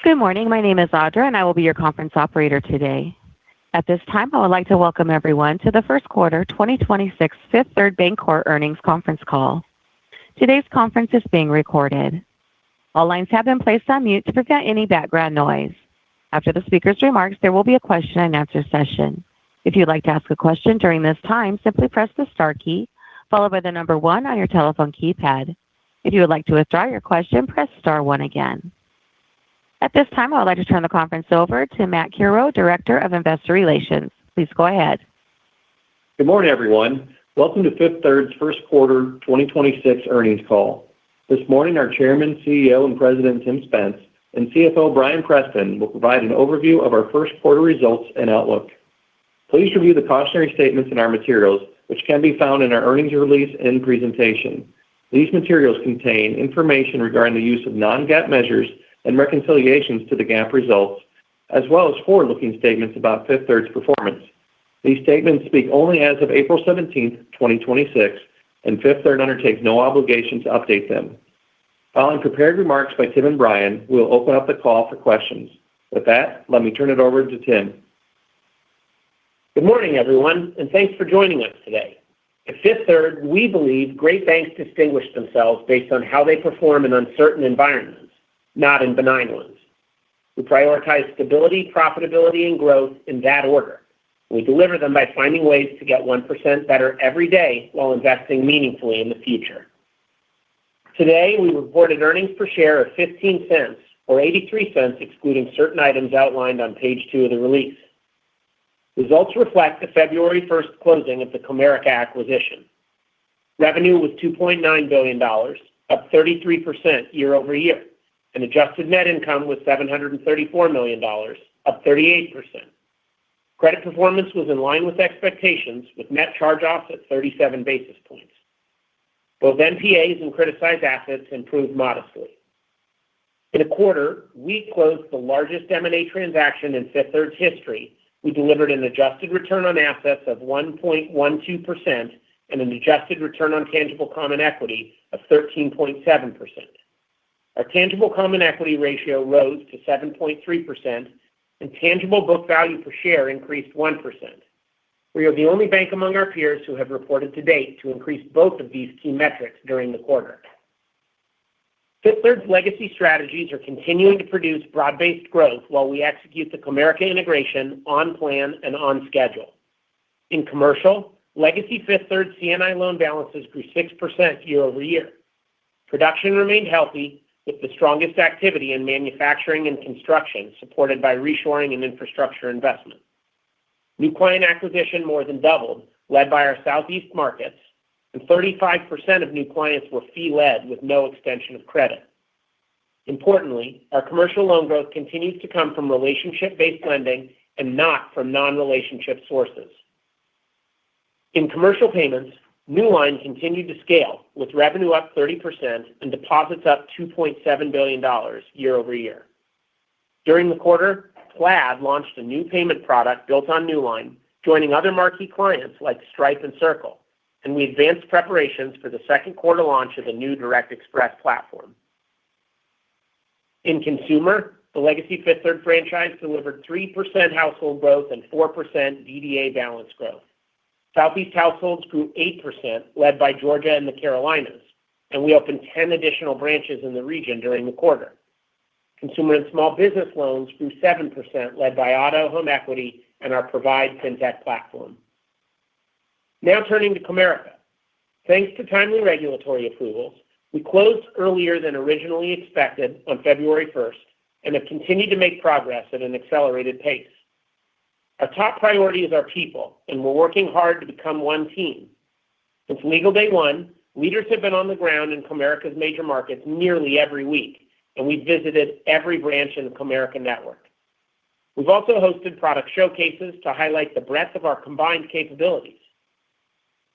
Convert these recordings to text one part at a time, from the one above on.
Good morning. My name is Audra, and I will be your conference operator today. At this time, I would like to welcome everyone to the first quarter 2026 Fifth Third Bancorp earnings conference call. Today's conference is being recorded. All lines have been placed on mute to prevent any background noise. After the speaker's remarks, there will be a question and answer session. If you'd like to ask a question during this time, simply press the star key, followed by the number 1 on your telephone keypad. If you would like to withdraw your question, press star 1 again. At this time, I would like to turn the conference over to Matt Curoe, Director of Investor Relations. Please go ahead. Good morning, everyone. Welcome to Fifth Third's first quarter 2026 earnings call. This morning, our Chairman, CEO, and President, Tim Spence, and CFO, Bryan Preston, will provide an overview of our first quarter results and outlook. Please review the cautionary statements in our materials, which can be found in our earnings release and presentation. These materials contain information regarding the use of non-GAAP measures and reconciliations to the GAAP results, as well as forward-looking statements about Fifth Third's performance. These statements speak only as of April 17th, 2026, and Fifth Third undertakes no obligation to update them. Following prepared remarks by Tim and Bryan, we'll open up the call for questions. With that, let me turn it over to Tim. Good morning, everyone, and thanks for joining us today. At Fifth Third, we believe great banks distinguish themselves based on how they perform in uncertain environments, not in benign ones. We prioritize stability, profitability, and growth in that order. We deliver them by finding ways to get 1% better every day while investing meaningfully in the future. Today, we reported earnings per share of $0.15 or 83 cents excluding certain items outlined on page 2 of the release. Results reflect the February 1st closing of the Comerica acquisition. Revenue was $2.9 billion, up 33% year over year, and adjusted net income was $734 million, up 38%. Credit performance was in line with expectations, with net charge-offs at 37 basis points. Both NPAs and criticized assets improved modestly. In a quarter, we closed the largest M&A transaction in Fifth Third's history. We delivered an adjusted return on assets of 1.12% and an adjusted return on tangible common equity of 13.7%. Our tangible common equity ratio rose to 7.3%, and tangible book value per share increased 1%. We are the only bank among our peers who have reported to date to increase both of these key metrics during the quarter. Fifth Third's legacy strategies are continuing to produce broad-based growth while we execute the Comerica integration on plan and on schedule. In commercial, legacy Fifth Third C&I loan balances grew 6% year over year. Production remained healthy, with the strongest activity in manufacturing and construction, supported by reshoring and infrastructure investment. New client acquisition more than doubled, led by our Southeast markets, and 35% of new clients were fee-led with no extension of credit. Importantly, our commercial loan growth continues to come from relationship-based lending and not from non-relationship sources. In commercial payments, Newline continued to scale, with revenue up 30% and deposits up $2.7 billion year over year. During the quarter, Plaid launched a new payment product built on Newline, joining other marquee clients like Stripe and Circle, and we advanced preparations for the second quarter launch of the new Direct Express platform. In consumer, the legacy Fifth Third franchise delivered 3% household growth and 4% DDA balance growth. Southeast households grew 8%, led by Georgia and the Carolinas, and we opened 10 additional branches in the region during the quarter. Consumer and small business loans grew 7%, led by auto, home equity, and our Provide fintech platform. Now turning to Comerica. Thanks to timely regulatory approvals, we closed earlier than originally expected on February 1st and have continued to make progress at an accelerated pace. Our top priority is our people, and we're working hard to become one team. Since legal day one, leaders have been on the ground in Comerica's major markets nearly every week, and we've visited every branch in the Comerica network. We've also hosted product showcases to highlight the breadth of our combined capabilities.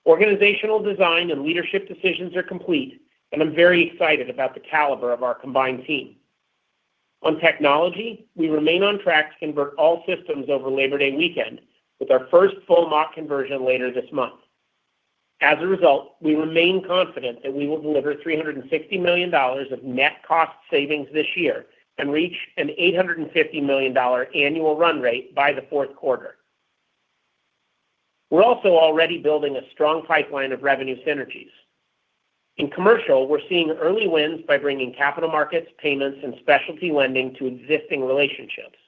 Organizational design and leadership decisions are complete, and I'm very excited about the caliber of our combined team. On technology, we remain on track to convert all systems over Labor Day weekend, with our first full mock conversion later this month. As a result, we remain confident that we will deliver $360 million of net cost savings this year and reach an $850 million annual run rate by the fourth quarter. We're also already building a strong pipeline of revenue synergies. In commercial, we're seeing early wins by bringing capital markets, payments, and specialty lending to existing relationships.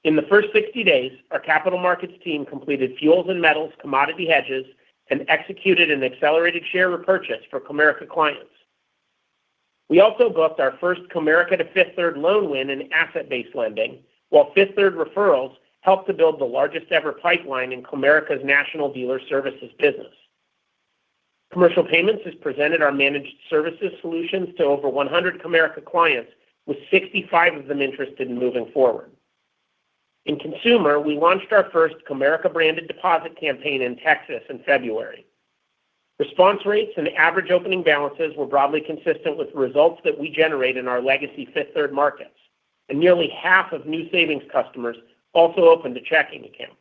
In the first 60 days, our capital markets team completed fuels and metals commodity hedges and executed an accelerated share repurchase for Comerica clients. We also booked our first Comerica to Fifth Third loan win in asset-based lending, while Fifth Third referrals helped to build the largest ever pipeline in Comerica's national dealer services business. Commercial Payments has presented our managed services solutions to over 100 Comerica clients, with 65 of them interested in moving forward. In consumer, we launched our first Comerica-branded deposit campaign in Texas in February. Response rates and average opening balances were broadly consistent with the results that we generate in our legacy Fifth Third markets, and nearly half of new savings customers also opened a checking account.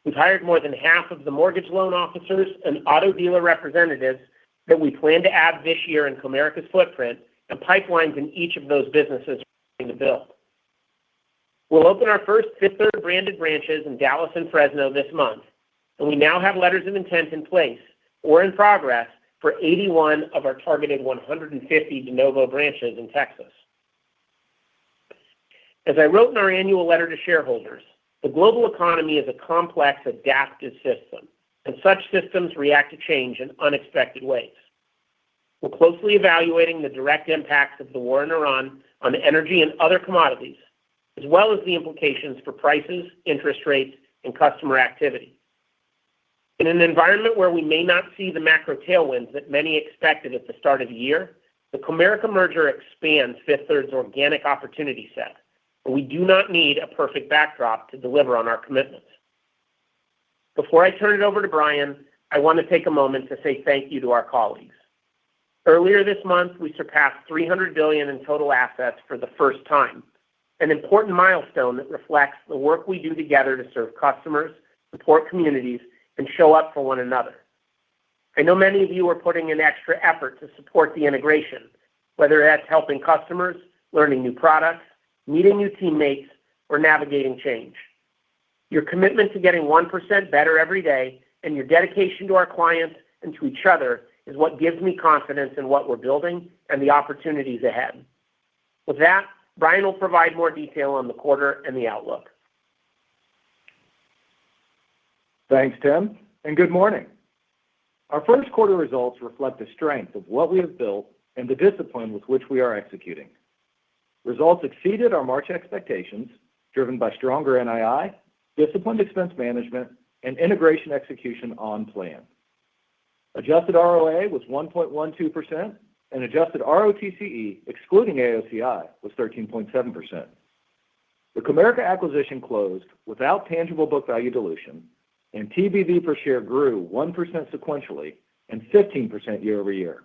We've hired more than half of the mortgage loan officers and auto dealer representatives that we plan to add this year in Comerica's footprint, and pipelines in each of those businesses are starting to build. We'll open our first Fifth Third branded branches in Dallas and Fresno this month, and we now have letters of intent in place or in progress for 81 of our targeted 150 de novo branches in Texas. As I wrote in our annual letter to shareholders, the global economy is a complex, adaptive system, and such systems react to change in unexpected ways. We're closely evaluating the direct impacts of the war in Iran on energy and other commodities, as well as the implications for prices, interest rates, and customer activity. In an environment where we may not see the macro tailwinds that many expected at the start of the year, the Comerica merger expands Fifth Third's organic opportunity set, and we do not need a perfect backdrop to deliver on our commitments. Before I turn it over to Brian, I want to take a moment to say thank you to our colleagues. Earlier this month, we surpassed $300 billion in total assets for the first time, an important milestone that reflects the work we do together to serve customers, support communities, and show up for one another. I know many of you are putting in extra effort to support the integration, whether that's helping customers, learning new products, meeting new teammates, or navigating change. Your commitment to getting 1% better every day and your dedication to our clients and to each other is what gives me confidence in what we're building and the opportunities ahead. With that, Brian will provide more detail on the quarter and the outlook. Thanks, Tim, and good morning. Our first quarter results reflect the strength of what we have built and the discipline with which we are executing. Results exceeded our March expectations, driven by stronger NII, disciplined expense management, and integration execution on plan. Adjusted ROA was 1.12%, and adjusted ROTCE, excluding AOCI, was 13.7%. The Comerica acquisition closed without tangible book value dilution, and TBV per share grew 1% sequentially and 15% year-over-year.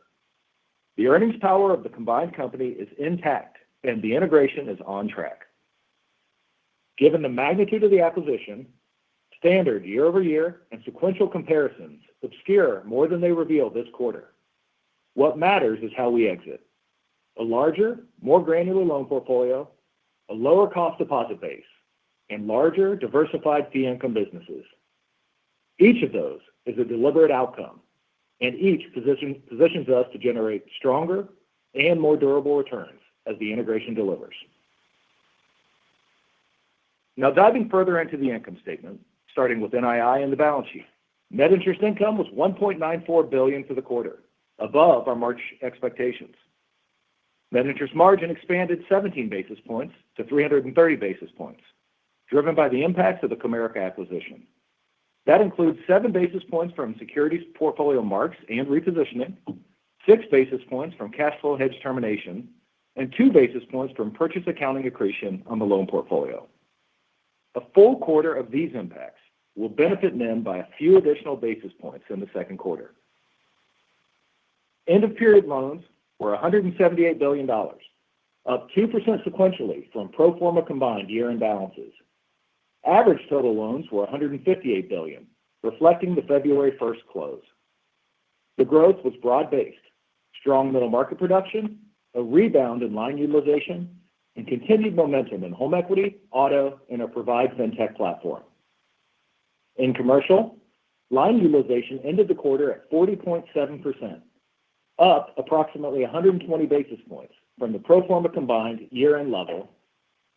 The earnings power of the combined company is intact, and the integration is on track. Given the magnitude of the acquisition, standard year-over-year and sequential comparisons obscure more than they reveal this quarter. What matters is how we exit. A larger, more granular loan portfolio, a lower cost deposit base, and larger, diversified fee income businesses. Each of those is a deliberate outcome, and each positions us to generate stronger and more durable returns as the integration delivers. Now diving further into the income statement, starting with NII and the balance sheet. Net interest income was $1.94 billion for the quarter, above our March expectations. Net interest margin expanded 17 basis points to 330 basis points, driven by the impacts of the Comerica acquisition. That includes 7 basis points from securities portfolio marks and repositioning, 6 basis points from cash flow hedge termination, and 2 basis points from purchase accounting accretion on the loan portfolio. A full quarter of these impacts will benefit NIM by a few additional basis points in the second quarter. End-of-period loans were $178 billion, up 2% sequentially from pro forma combined year-end balances. Average total loans were $158 billion, reflecting the February 1st close. The growth was broad-based, strong middle market production, a rebound in line utilization, and continued momentum in home equity, auto, and our Provide FinTech platform. In commercial, line utilization ended the quarter at 40.7%, up approximately 120 basis points from the pro forma combined year-end level,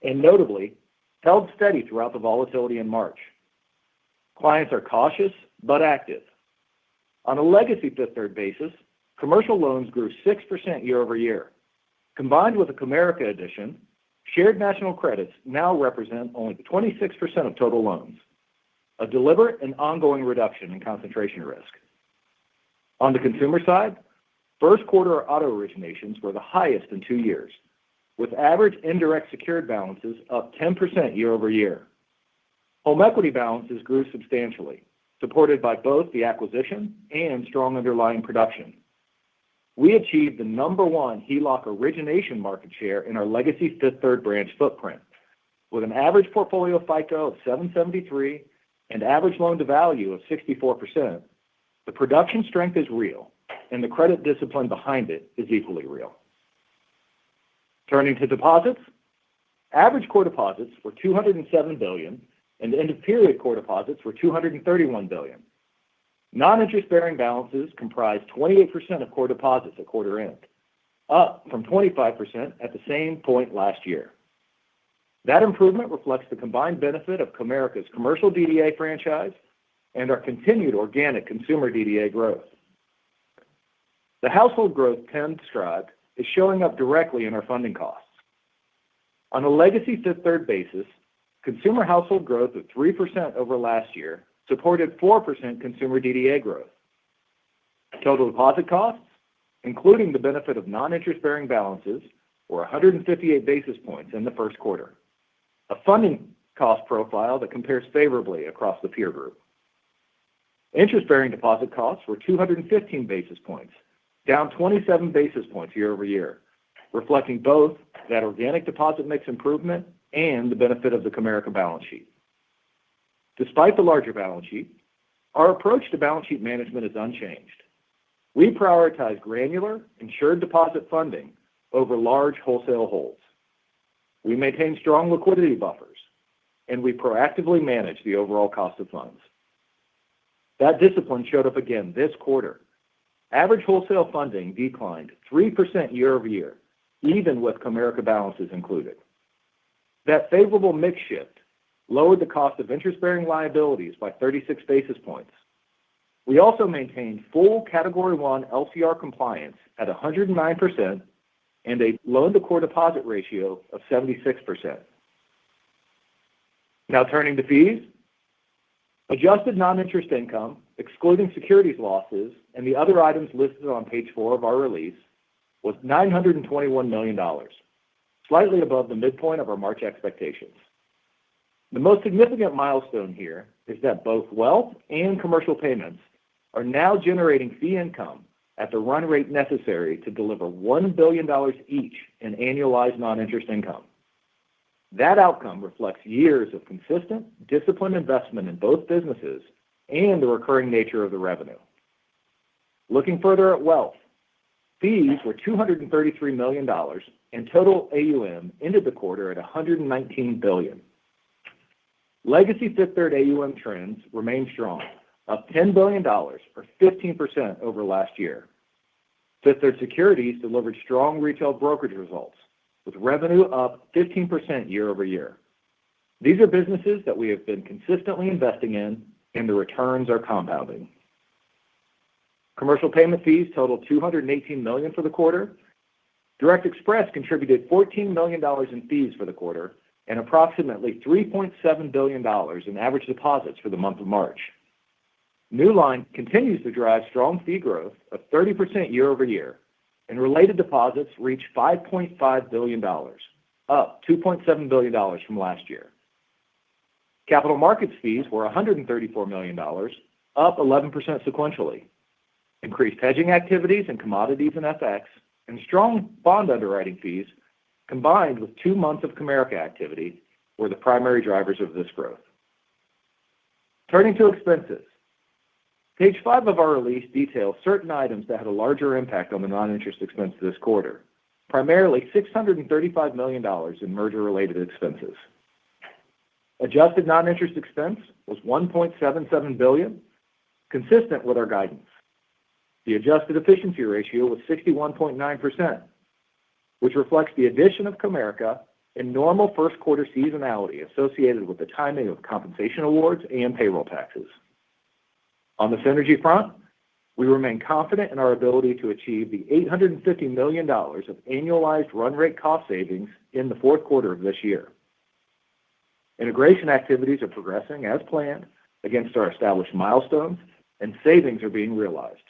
and notably held steady throughout the volatility in March. Clients are cautious but active. On a legacy Fifth Third basis, commercial loans grew 6% year-over-year. Combined with the Comerica addition, shared national credits now represent only 26% of total loans, a deliberate and ongoing reduction in concentration risk. On the consumer side, first quarter auto originations were the highest in 2 years, with average indirect secured balances up 10% year-over-year. Home equity balances grew substantially, supported by both the acquisition and strong underlying production. We achieved the #1 HELOC origination market share in our legacy Fifth Third branch footprint, with an average portfolio FICO of 773 and average loan-to-value of 64%. The production strength is real, and the credit discipline behind it is equally real. Turning to deposits, average core deposits were $207 billion, and end-of-period core deposits were $231 billion. Non-interest-bearing balances comprised 28% of core deposits at quarter end, up from 25% at the same point last year. That improvement reflects the combined benefit of Comerica's commercial DDA franchise and our continued organic consumer DDA growth. The household growth Tim described is showing up directly in our funding costs. On a legacy Fifth Third basis, consumer household growth of 3% over last year supported 4% consumer DDA growth. Total deposit costs, including the benefit of non-interest-bearing balances, were 158 basis points in the first quarter, a funding cost profile that compares favorably across the peer group. Interest-bearing deposit costs were 215 basis points, down 27 basis points year-over-year, reflecting both that organic deposit mix improvement and the benefit of the Comerica balance sheet. Despite the larger balance sheet, our approach to balance sheet management is unchanged. We prioritize granular, insured deposit funding over large wholesale holds. We maintain strong liquidity buffers, and we proactively manage the overall cost of funds. That discipline showed up again this quarter. Average wholesale funding declined 3% year-over-year, even with Comerica balances included. That favorable mix shift lowered the cost of interest-bearing liabilities by 36 basis points. We also maintained full Category 1 LCR compliance at 109% and a loan-to-core deposit ratio of 76%. Now turning to fees. Adjusted non-interest income, excluding securities losses and the other items listed on page 4 of our release, was $921 million, slightly above the midpoint of our March expectations. The most significant milestone here is that both wealth and commercial payments are now generating fee income at the run rate necessary to deliver $1 billion each in annualized non-interest income. That outcome reflects years of consistent, disciplined investment in both businesses and the recurring nature of the revenue. Looking further at wealth, fees were $233 million, and total AUM ended the quarter at $119 billion. Legacy Fifth Third AUM trends remain strong, up $10 billion, or 15% over last year. Fifth Third Securities delivered strong retail brokerage results, with revenue up 15% year-over-year. These are businesses that we have been consistently investing in, and the returns are compounding. Commercial payment fees totaled $218 million for the quarter. Direct Express contributed $14 million in fees for the quarter and approximately $3.7 billion in average deposits for the month of March. Newline continues to drive strong fee growth of 30% year-over-year, and related deposits reached $5.5 billion, up $2.7 billion from last year. Capital markets fees were $134 million, up 11% sequentially. Increased hedging activities in commodities and FX, and strong bond underwriting fees, combined with 2 months of Comerica activity, were the primary drivers of this growth. Turning to expenses. Page 5 of our release details certain items that had a larger impact on the non-interest expense this quarter. primarily $635 million in merger-related expenses. Adjusted non-interest expense was $1.77 billion, consistent with our guidance. The adjusted efficiency ratio was 61.9%, which reflects the addition of Comerica and normal first quarter seasonality associated with the timing of compensation awards and payroll taxes. On the synergy front, we remain confident in our ability to achieve the $850 million of annualized run rate cost savings in the fourth quarter of this year. Integration activities are progressing as planned against our established milestones, and savings are being realized.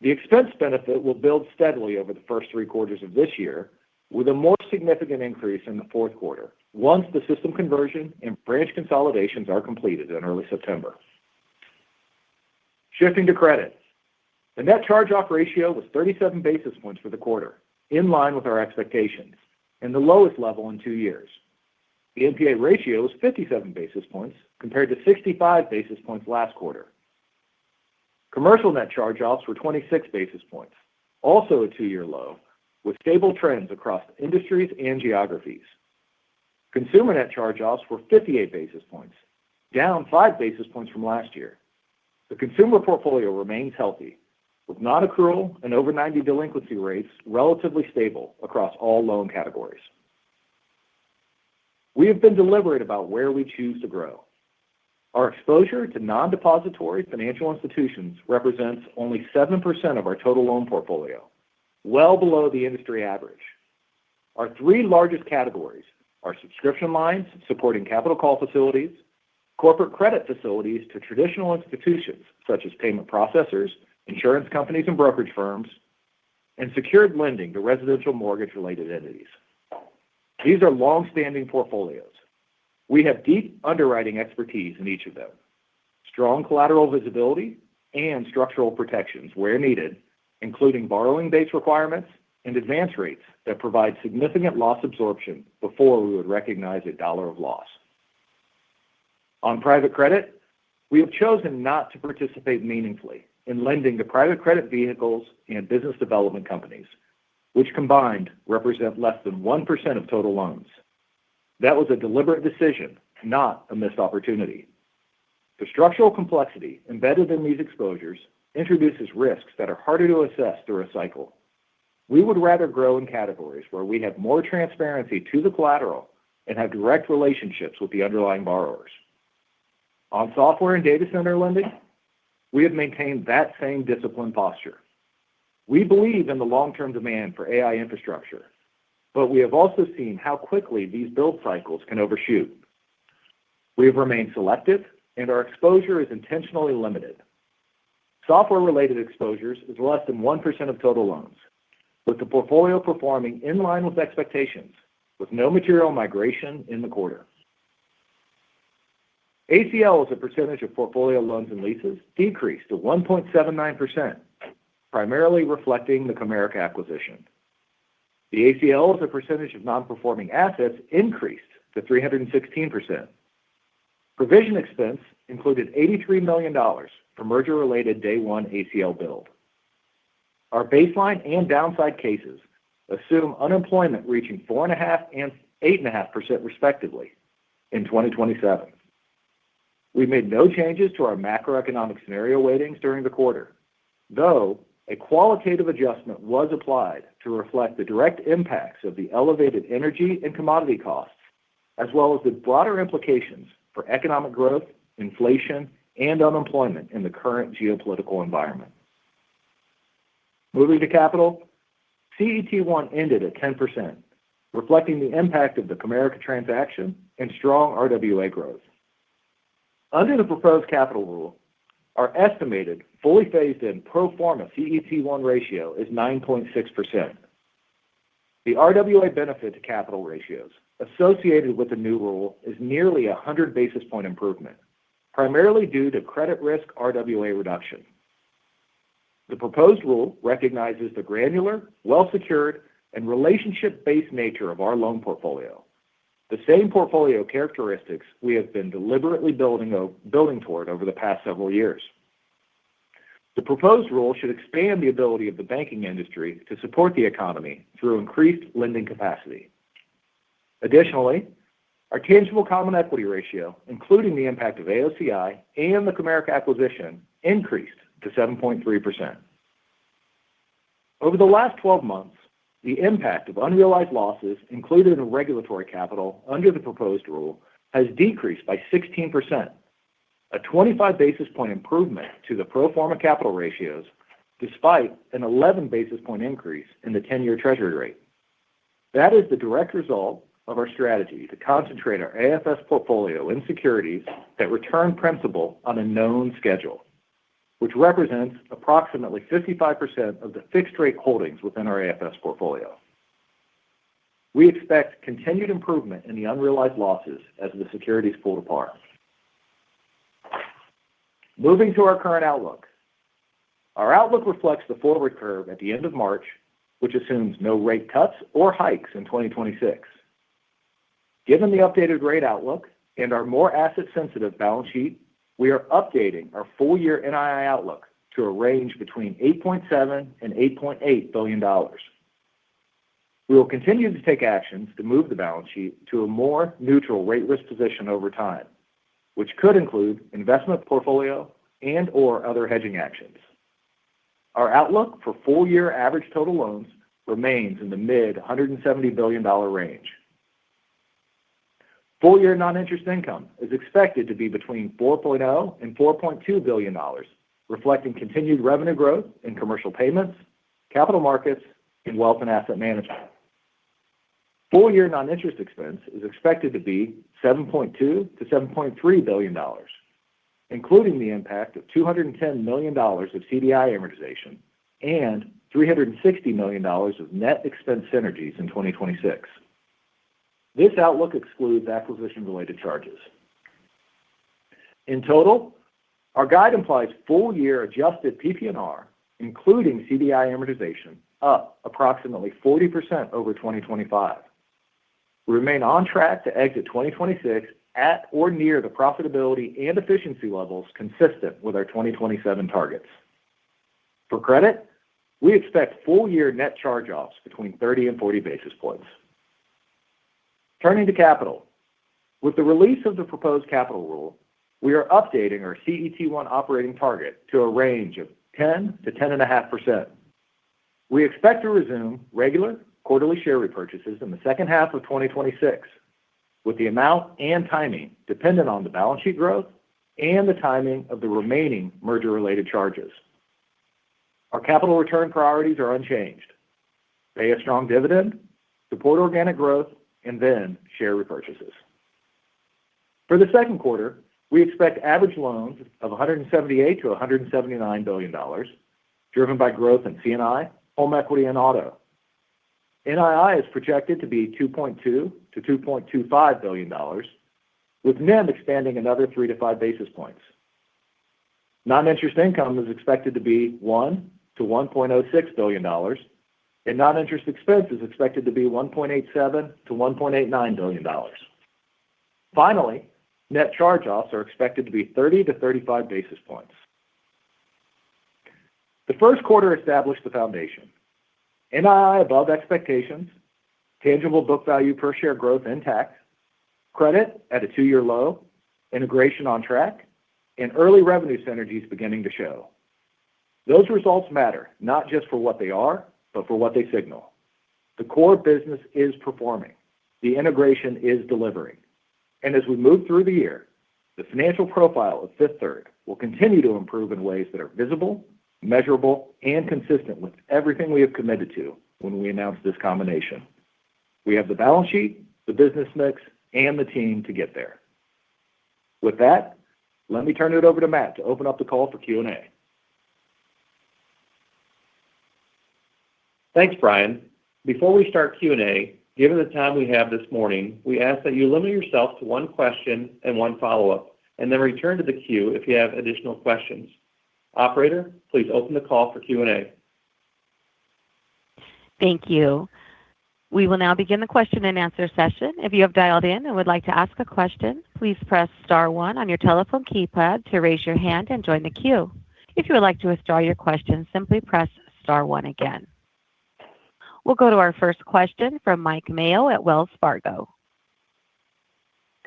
The expense benefit will build steadily over the first 3 quarters of this year, with a more significant increase in the fourth quarter once the system conversion and branch consolidations are completed in early September. Shifting to credit, the net charge-off ratio was 37 basis points for the quarter, in line with our expectations, and the lowest level in 2 years. The NPA ratio was 57 basis points compared to 65 basis points last quarter. Commercial net charge-offs were 26 basis points, also a 2-year low, with stable trends across industries and geographies. Consumer net charge-offs were 58 basis points, down 5 basis points from last year. The consumer portfolio remains healthy, with non-accrual and over 90 delinquency rates relatively stable across all loan categories. We have been deliberate about where we choose to grow. Our exposure to non-depository financial institutions represents only 7% of our total loan portfolio, well below the industry average. Our 3 largest categories are subscription lines supporting capital call facilities, corporate credit facilities to traditional institutions such as payment processors, insurance companies and brokerage firms, and secured lending to residential mortgage-related entities. These are long-standing portfolios. We have deep underwriting expertise in each of them, strong collateral visibility, and structural protections where needed, including borrowing base requirements and advance rates that provide significant loss absorption before we would recognize a dollar of loss. On private credit, we have chosen not to participate meaningfully in lending to private credit vehicles and business development companies, which combined represent less than 1% of total loans. That was a deliberate decision, not a missed opportunity. The structural complexity embedded in these exposures introduces risks that are harder to assess through a cycle. We would rather grow in categories where we have more transparency to the collateral and have direct relationships with the underlying borrowers. On software and data center lending, we have maintained that same disciplined posture. We believe in the long-term demand for AI infrastructure, but we have also seen how quickly these build cycles can overshoot. We have remained selective, and our exposure is intentionally limited. Software-related exposures is less than 1% of total loans, with the portfolio performing in line with expectations, with no material migration in the quarter. ACL as a percentage of portfolio loans and leases decreased to 1.79%, primarily reflecting the Comerica acquisition. The ACL as a percentage of non-performing assets increased to 316%. Provision expense included $83 million for merger-related day one ACL build. Our baseline and downside cases assume unemployment reaching 4.5% and 8.5% respectively in 2027. We made no changes to our macroeconomic scenario weightings during the quarter, though a qualitative adjustment was applied to reflect the direct impacts of the elevated energy and commodity costs, as well as the broader implications for economic growth, inflation, and unemployment in the current geopolitical environment. Moving to capital, CET1 ended at 10%, reflecting the impact of the Comerica transaction and strong RWA growth. Under the proposed capital rule, our estimated fully phased-in pro forma CET1 ratio is 9.6%. The RWA benefit to capital ratios associated with the new rule is nearly 100 basis point improvement, primarily due to credit risk RWA reduction. The proposed rule recognizes the granular, well-secured, and relationship-based nature of our loan portfolio, the same portfolio characteristics we have been deliberately building toward over the past several years. The proposed rule should expand the ability of the banking industry to support the economy through increased lending capacity. Additionally, our tangible common equity ratio, including the impact of AOCI and the Comerica acquisition, increased to 7.3%. Over the last 12 months, the impact of unrealized losses included in regulatory capital under the proposed rule has decreased by 16%, a 25 basis point improvement to the pro forma capital ratios, despite an 11 basis point increase in the 10-year Treasury rate. That is the direct result of our strategy to concentrate our AFS portfolio in securities that return principal on a known schedule, which represents approximately 55% of the fixed rate holdings within our AFS portfolio. We expect continued improvement in the unrealized losses as the securities pulled apart. Moving to our current outlook. Our outlook reflects the forward curve at the end of March, which assumes no rate cuts or hikes in 2026. Given the updated rate outlook and our more asset-sensitive balance sheet, we are updating our full-year NII outlook to a range between $8.7 and $8.8 billion. We will continue to take actions to move the balance sheet to a more neutral rate risk position over time, which could include investment portfolio and/or other hedging actions. Our outlook for full-year average total loans remains in the mid-$170 billion range. Full-year non-interest income is expected to be between $4.0 and $4.2 billion, reflecting continued revenue growth in commercial payments, capital markets, and wealth and asset management. Full-year non-interest expense is expected to be $7.2 to $7.3 billion, including the impact of $210 million of CDI amortization and $360 million of net expense synergies in 2026. This outlook excludes acquisition-related charges. In total, our guide implies full-year adjusted PPNR, including CDI amortization, up approximately 40% over 2025. We remain on track to exit 2026 at or near the profitability and efficiency levels consistent with our 2027 targets. For credit, we expect full-year net charge-offs between 30 and 40 basis points. Turning to capital. With the release of the proposed capital rule, we are updating our CET1 operating target to a range of 10 to 10.5%. We expect to resume regular quarterly share repurchases in the second half of 2026, with the amount and timing dependent on the balance sheet growth and the timing of the remaining merger-related charges. Our capital return priorities are unchanged. Pay a strong dividend, support organic growth, and then share repurchases. For the second quarter, we expect average loans of $178 to $179 billion, driven by growth in C&I, home equity, and auto. NII is projected to be $2.2 to $2.25 billion, with NIM expanding another 3 to 5 basis points. Non-interest income is expected to be $1 to $1.06 billion, and non-interest expense is expected to be $1.87 to $1.89 billion. Finally, net charge-offs are expected to be 30 to 35 basis points. The first quarter established the foundation. NII above expectations, tangible book value per share growth intact, credit at a 2-year low, integration on track, and early revenue synergies beginning to show. Those results matter, not just for what they are, but for what they signal. The core business is performing. The integration is delivering. And as we move through the year, the financial profile of Fifth Third will continue to improve in ways that are visible, measurable, and consistent with everything we have committed to when we announced this combination. We have the balance sheet, the business mix, and the team to get there. With that, let me turn it over to Matt to open up the call for Q&A. Thanks, Brian. Before we start Q&A, given the time we have this morning, we ask that you limit yourself to one question and one follow-up, and then return to the queue if you have additional questions. Operator, please open the call for Q&A. Thank you. We will now begin the question and answer session. If you have dialed in and would like to ask a question, please press *1 on your telephone keypad to raise your hand and join the queue. If you would like to withdraw your question, simply press star one again. We'll go to our first question from Mike Mayo at Wells Fargo.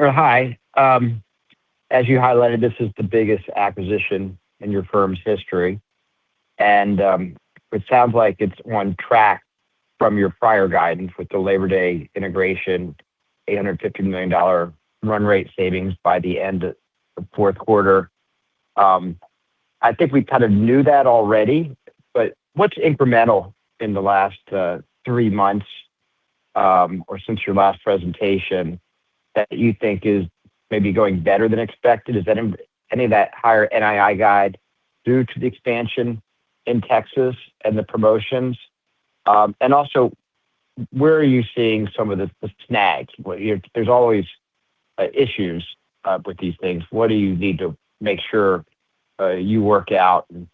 Hi. As you highlighted, this is the biggest acquisition in your firm's history, and it sounds like it's on track from your prior guidance with the Labor Day integration, $850 million run rate savings by the end of the fourth quarter. I think we kind of knew that already, but what's incremental in the last 3 months or since your last presentation that you think is maybe going better than expected? Is that any of that higher NII guide due to the expansion in Texas and the promotions? And also, where are you seeing some of the snags? There's always issues with these things. What do you need to make sure you work out and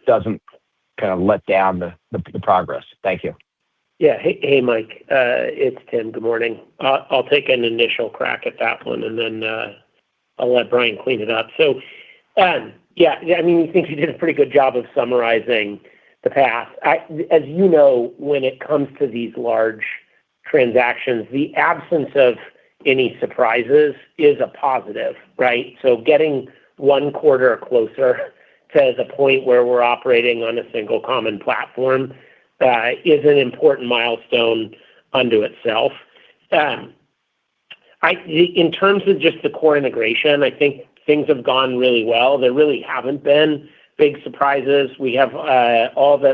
doesn't kind of let down the progress? Thank you. Yeah. Hey, Mike. It's Tim. Good morning. I'll take an initial crack at that one, and then I'll let Brian clean it up. So, yeah, I mean, I think you did a pretty good job of summarizing the past. As you know, when it comes to these large transactions, the absence of any surprises is a positive, right? So getting one quarter closer to the point where we're operating on a single common platform is an important milestone unto itself. In terms of just the core integration, I think things have gone really well. There really haven't been big surprises. We have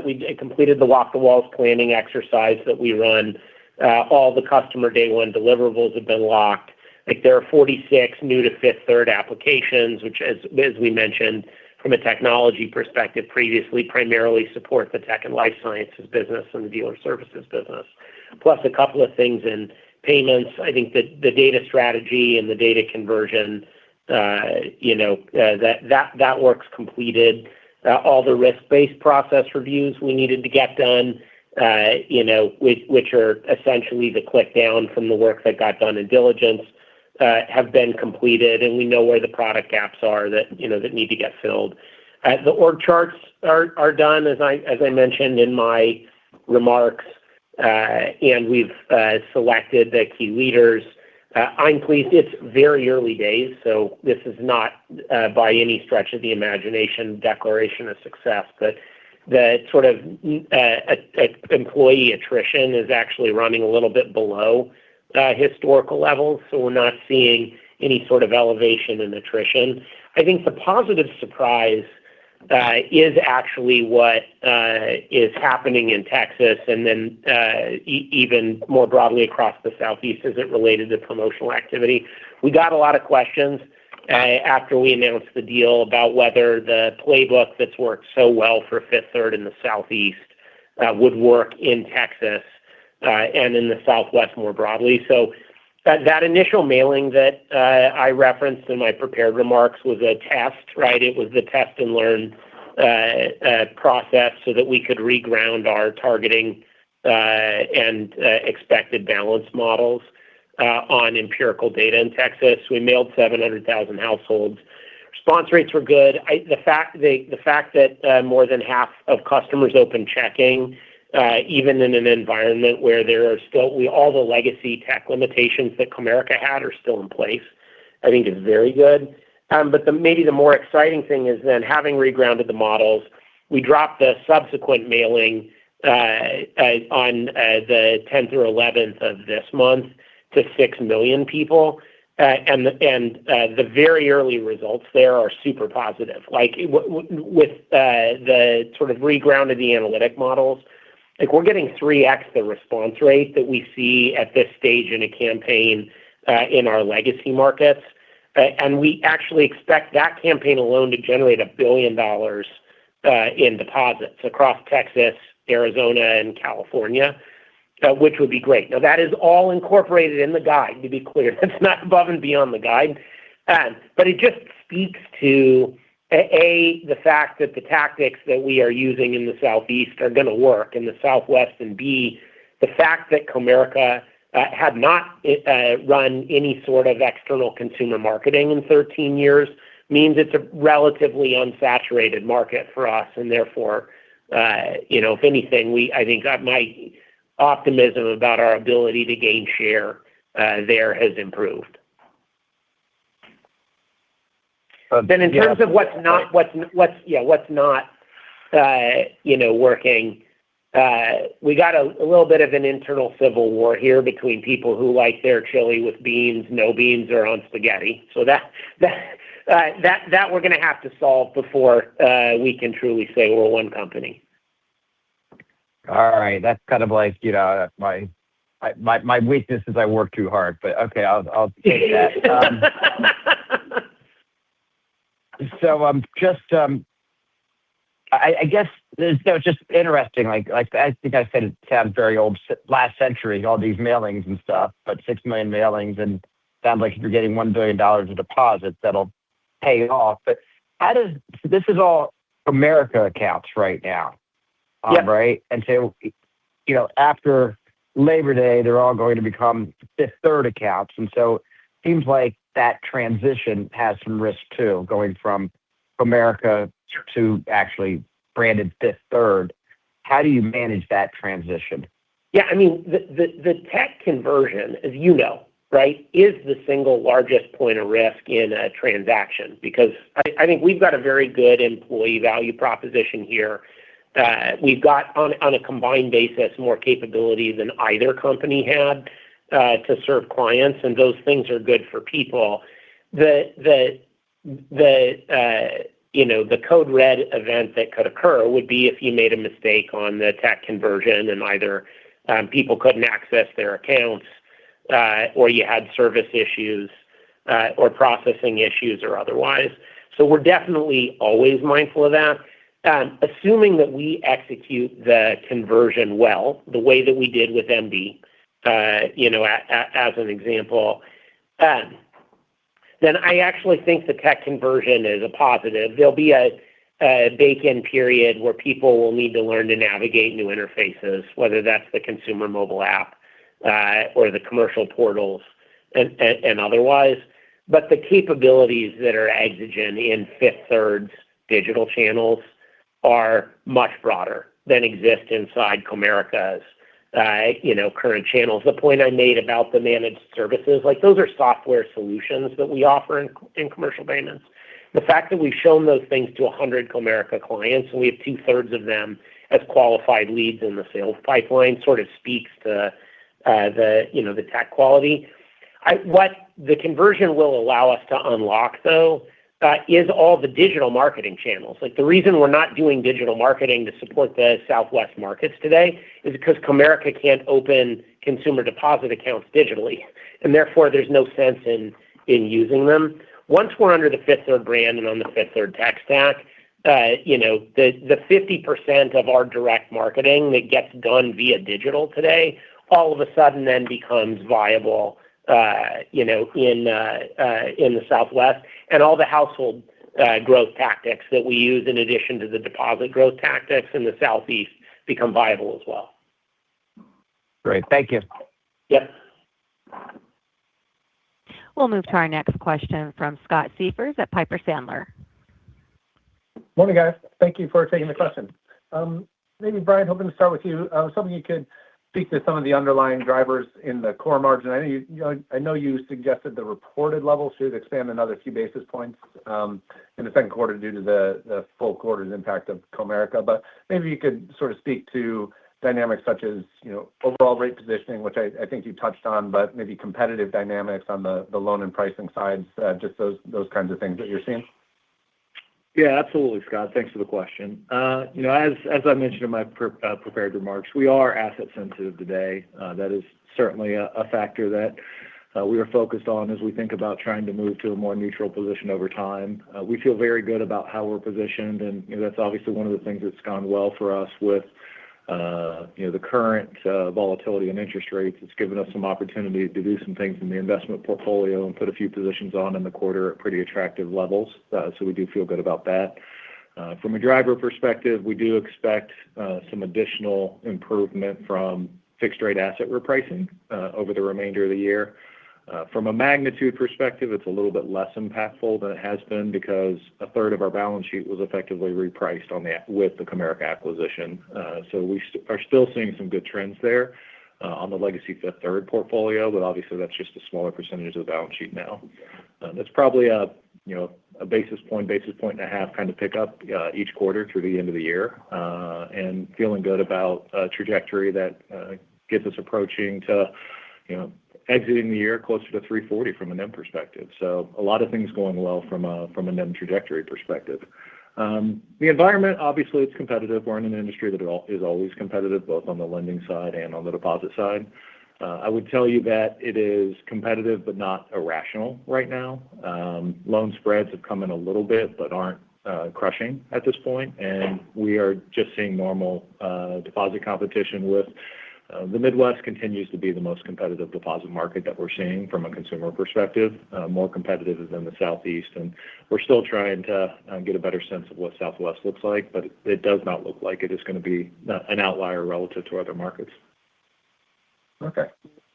we completed the walk-the-walls planning exercise that we run. All the customer day one deliverables have been locked. Like, there are 46 new to Fifth Third applications, which, as we mentioned, from a technology perspective previously, primarily support the tech and life sciences business and the dealer services business, plus a couple of things in payments. I think that the data strategy and the data conversion, that work's completed. All the risk-based process reviews we needed to get done, which are essentially the click down from the work that got done in diligence, have been completed, and we know where the product gaps are that need to get filled. The org charts are done, as I mentioned in my remarks, and we've selected the key leaders. I'm pleased. It's very early days, so this is not by any stretch of the imagination declaration of success, but the sort of employee attrition is actually running a little bit below historical levels, so we're not seeing any sort of elevation in attrition. I think the positive surprise is actually what is happening in Texas, and then even more broadly across the Southeast as it related to promotional activity. We got a lot of questions after we announced the deal about whether the playbook that's worked so well for Fifth Third in the Southeast would work in Texas and in the Southwest more broadly. So that initial mailing that I referenced in my prepared remarks was a test, right? It was the test and learn process so that we could reground our targeting and expected balance models on empirical data in Texas. We mailed 700,000 households. Response rates were good. The fact that more than half of customers open checking, even in an environment where there are still all the legacy tech limitations that Comerica had are still in place, I think is very good. But maybe the more exciting thing is then, having regrounded the models, we dropped the subsequent mailing on the 10th or 11th of this month to 6 million people. And the very early results there are super positive. Like, with the sort of regrounded the analytic models, like, we're getting 3x the response rate that we see at this stage in a campaign in our legacy markets. And we actually expect that campaign alone to generate $1 billion in deposits across Texas, Arizona, and California, which would be great. Now, that is all incorporated in the guide, to be clear. That's not above and beyond the guide. But it just speaks to, the fact that the tactics that we are using in the Southeast are going to work in the Southwest, and B, the fact that Comerica had not run any sort of external consumer marketing in 13 years, means it's a relatively unsaturated market for us, and therefore, if anything, I think my optimism about our ability to gain share there has improved. Then in terms of what's not working, we got a little bit of an internal civil war here between people who like their chili with beans, no beans, or on spaghetti. So that we're going to have to solve before we can truly say we're one company. All right, that's kind of like my weakness is I work too hard, but okay, I'll take that. I guess it's just interesting. Like I think I said, it sounds very old, last century, all these mailings and stuff, but 6 million mailings, and sounds like if you're getting $1 billion of deposits, that'll pay off. But this is all Comerica accounts right now, right? And so, after Labor Day, they're all going to become Fifth Third accounts, and so it seems like that transition has some risk too, going from Comerica to actually branded Fifth Third. How do you manage that transition? Yeah, I mean, the tech conversion, as you know, right, is the single largest point of risk in a transaction, because I think we've got a very good employee value proposition here. We've got, on a combined basis, more capability than either company had to serve clients, and those things are good for people. The code red event that could occur would be if you made a mistake on the tech conversion and either people couldn't access their accounts, or you had service issues or processing issues or otherwise. So we're definitely always mindful of that. Assuming that we execute the conversion well, the way that we did with MD, as an example, then I actually think the tech conversion is a positive. There'll be a bake-in period where people will need to learn to navigate new interfaces, whether that's the consumer mobile app or the commercial portals and otherwise. But the capabilities that are exigent in Fifth Third's digital channels are much broader than exist inside Comerica's current channels. The point I made about the managed services, like those are software solutions that we offer in commercial payments. The fact that we've shown those things to 100 Comerica clients, and we have 2/3 of them as qualified leads in the sales pipeline, sort of speaks to the tech quality. What the conversion will allow us to unlock, though, is all the digital marketing channels. Like, the reason we're not doing digital marketing to support the Southwest markets today is because Comerica can't open consumer deposit accounts digitally, and therefore there's no sense in using them. Once we're under the Fifth Third brand and on the Fifth Third tech stack, the 50% of our direct marketing that gets done via digital today, all of a sudden then becomes viable in the Southwest, and all the household growth tactics that we use in addition to the deposit growth tactics in the Southeast become viable as well. Great. Thank you. Yep. We'll move to our next question from Scott Siefers at Piper Sandler. Morning, guys. Thank you for taking the question. Maybe, Brian, hoping to start with you. Something you could speak to some of the underlying drivers in the core margin. I know you suggested the reported level should expand another few basis points in the second quarter due to the full quarter's impact of Comerica, but maybe you could sort of speak to dynamics such as overall rate positioning, which I think you touched on, but maybe competitive dynamics on the loan and pricing sides, just those kinds of things that you're seeing. Yeah, absolutely, Scott. Thanks for the question. As I mentioned in my prepared remarks, we are asset sensitive today. That is certainly a factor that we are focused on as we think about trying to move to a more neutral position over time. We feel very good about how we're positioned, and that's obviously one of the things that's gone well for us with the current volatility in interest rates. It's given us some opportunity to do some things in the investment portfolio and put a few positions on in the quarter at pretty attractive levels. So we do feel good about that. From a driver perspective, we do expect some additional improvement from fixed rate asset repricing over the remainder of the year. From a magnitude perspective, it's a little bit less impactful than it has been because a third of our balance sheet was effectively repriced with the Comerica acquisition. We are still seeing some good trends there on the legacy Fifth Third portfolio, but obviously that's just a smaller percentage of the balance sheet now. That's probably a basis point and a half kind of pickup each quarter through the end of the year, and feeling good about a trajectory that gets us approaching to exiting the year closer to 340 from a NIM perspective. A lot of things going well from a NIM trajectory perspective. The environment, obviously, it's competitive. We're in an industry that is always competitive, both on the lending side and on the deposit side. I would tell you that it is competitive but not irrational right now. Loan spreads have come in a little bit but aren't crushing at this point, and we are just seeing normal deposit competition with the Midwest continues to be the most competitive deposit market that we're seeing from a consumer perspective, more competitive than the Southeast. And we're still trying to get a better sense of what Southwest looks like, but it does not look like it is going to be an outlier relative to other markets. Okay,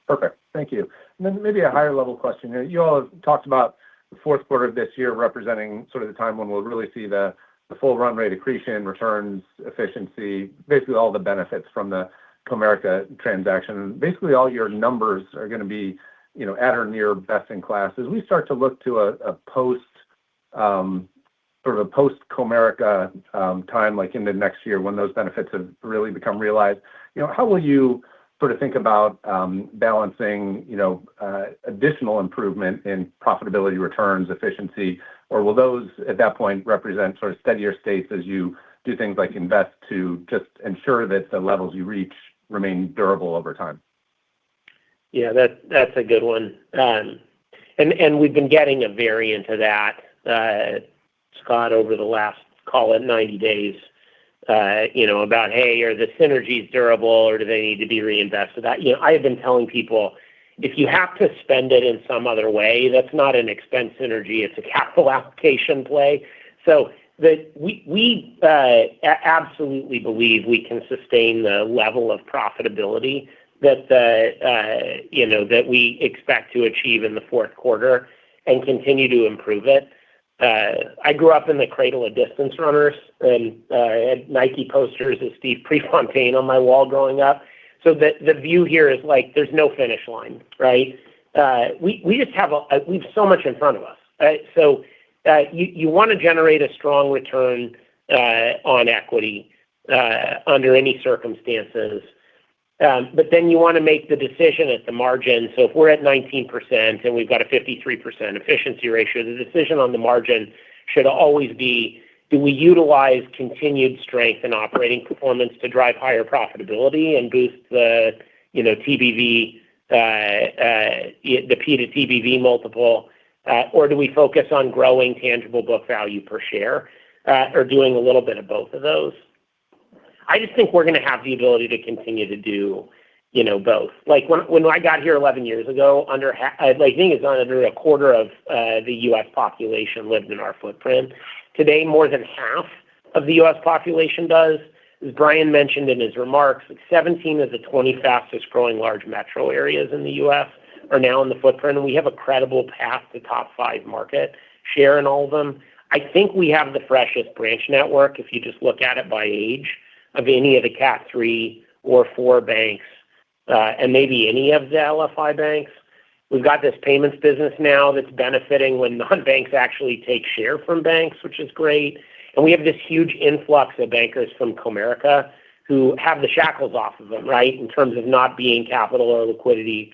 perfect. Thank you. And then maybe a higher level question. You all have talked about the fourth quarter of this year representing sort of the time when we'll really see the full run rate accretion, returns, efficiency, basically all the benefits from the Comerica transaction. Basically, all your numbers are going to be, at or near best in class. As we start to look to a post Comerica time, like in the next year when those benefits have really become realized, how will you sort of think about balancing, additional improvement in profitability, returns, efficiency, or will those at that point represent sort of steadier states as you do things like invest to just ensure that the levels you reach remain durable over time? Yeah, that's a good one. And we've been getting a variant of that, Scott, over the last, call it 90 days, about, hey, are the synergies durable or do they need to be reinvested? I have been telling people, if you have to spend it in some other way, that's not an expense synergy, it's a capital allocation play. So we absolutely believe we can sustain the level of profitability that we expect to achieve in the fourth quarter and continue to improve it. I grew up in the cradle of distance runners and had Nike posters of Steve Prefontaine on my wall growing up. So the view here is like there's no finish line, right? We just have we've so much in front of us. So you want to generate a strong return on equity under any circumstances. But then you want to make the decision at the margin. So if we're at 19% and we've got a 53% efficiency ratio, the decision on the margin should always be, do we utilize continued strength in operating performance to drive higher profitability and boost the TBV, the P to TBV multiple, or do we focus on growing tangible book value per share, or doing a little bit of both of those? I just think we're going to have the ability to continue to do, both. Like when I got here 11 years ago, under a quarter of the U.S. population lived in our footprint. Today, more than half of the U.S. population does. As Brian mentioned in his remarks, 17 of the 20 fastest growing large metro areas in the U.S. are now in the footprint, and we have a credible path to top 5 market share in all of them. I think we have the freshest branch network, if you just look at it by age, of any of the Cat 3 or 4 banks, and maybe any of the LFI banks. We've got this payments business now that's benefiting when non-banks actually take share from banks, which is great. And we have this huge influx of bankers from Comerica who have the shackles off of them, right, in terms of not being capital or liquidity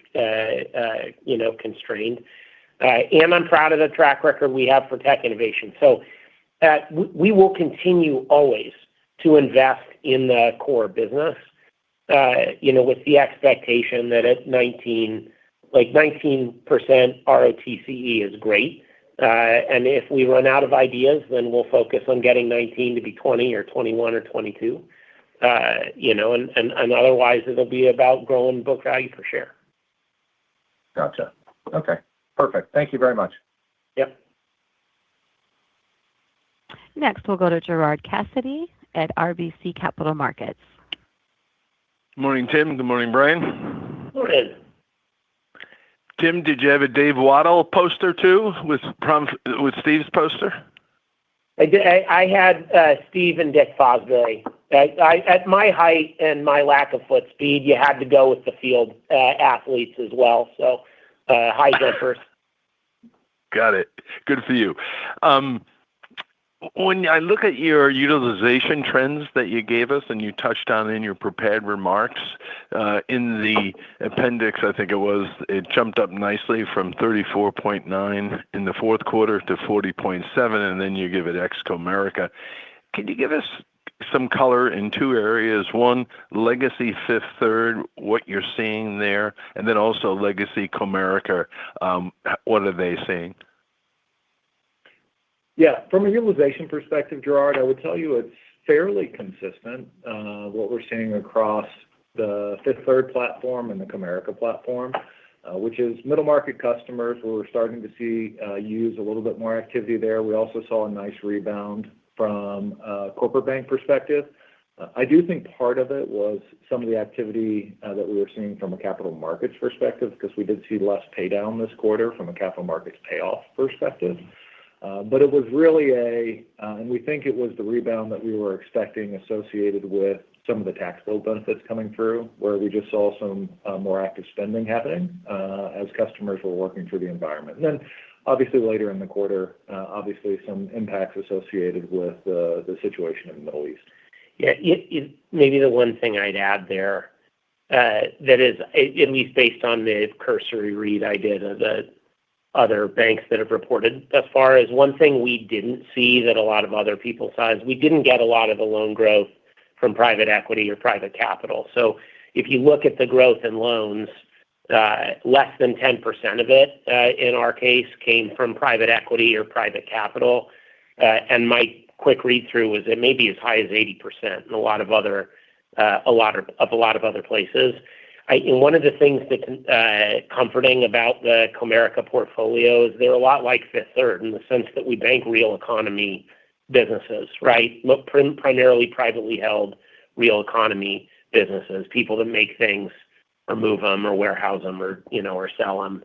constrained. And I'm proud of the track record we have for tech innovation. So we will continue always to invest in the core business, with the expectation that at 19% ROTCE is great. And if we run out of ideas, then we'll focus on getting 19 to be 20 or 21 or 22. And otherwise it'll be about growing book value per share. Gotcha. Okay, perfect. Thank you very much. Yep. Next, we'll go to Gerard Cassidy at RBC Capital Markets. Good morning, Tim. Good morning, Brian. Morning. Tim, did you have a Dave Waddle poster too with Steve's poster? I did. I had Steve and Dick Fosbury. At my height and my lack of foot speed, you had to go with the field athletes as well. So high jumpers. Got it. Good for you. When I look at your utilization trends that you gave us and you touched on in your prepared remarks, in the appendix, I think it jumped up nicely from 34.9 in the fourth quarter to 40.7, and then you give it ex-Comerica. Can you give us some color in two areas? One, legacy Fifth Third, what you're seeing there, and then also legacy Comerica, what are they seeing? Yeah, from a utilization perspective, Gerard, I would tell you it's fairly consistent, what we're seeing across the Fifth Third platform and the Comerica platform, which is middle market customers where we're starting to see use a little bit more activity there. We also saw a nice rebound from a corporate bank perspective. I do think part of it was some of the activity that we were seeing from a capital markets perspective, because we did see less pay down this quarter from a capital markets payoff perspective. But it was really and we think it was the rebound that we were expecting associated with some of the tax bill benefits coming through, where we just saw some more active spending happening as customers were working through the environment. And then obviously later in the quarter, obviously some impacts associated with the situation in the Middle East. Yeah, maybe the one thing I'd add there that is, at least based on the cursory read I did of the other banks that have reported thus far, is one thing we didn't see that a lot of other people saw is we didn't get a lot of the loan growth from private equity or private capital. So if you look at the growth in loans, less than 10% of it, in our case, came from private equity or private capital. And my quick read through was it may be as high as 80% in a lot of other places. And one of the things that's comforting about the Comerica portfolio is they're a lot like Fifth Third in the sense that we bank real economy businesses, right? Look, primarily privately held real economy businesses, people that make things or move them or warehouse them or or sell them,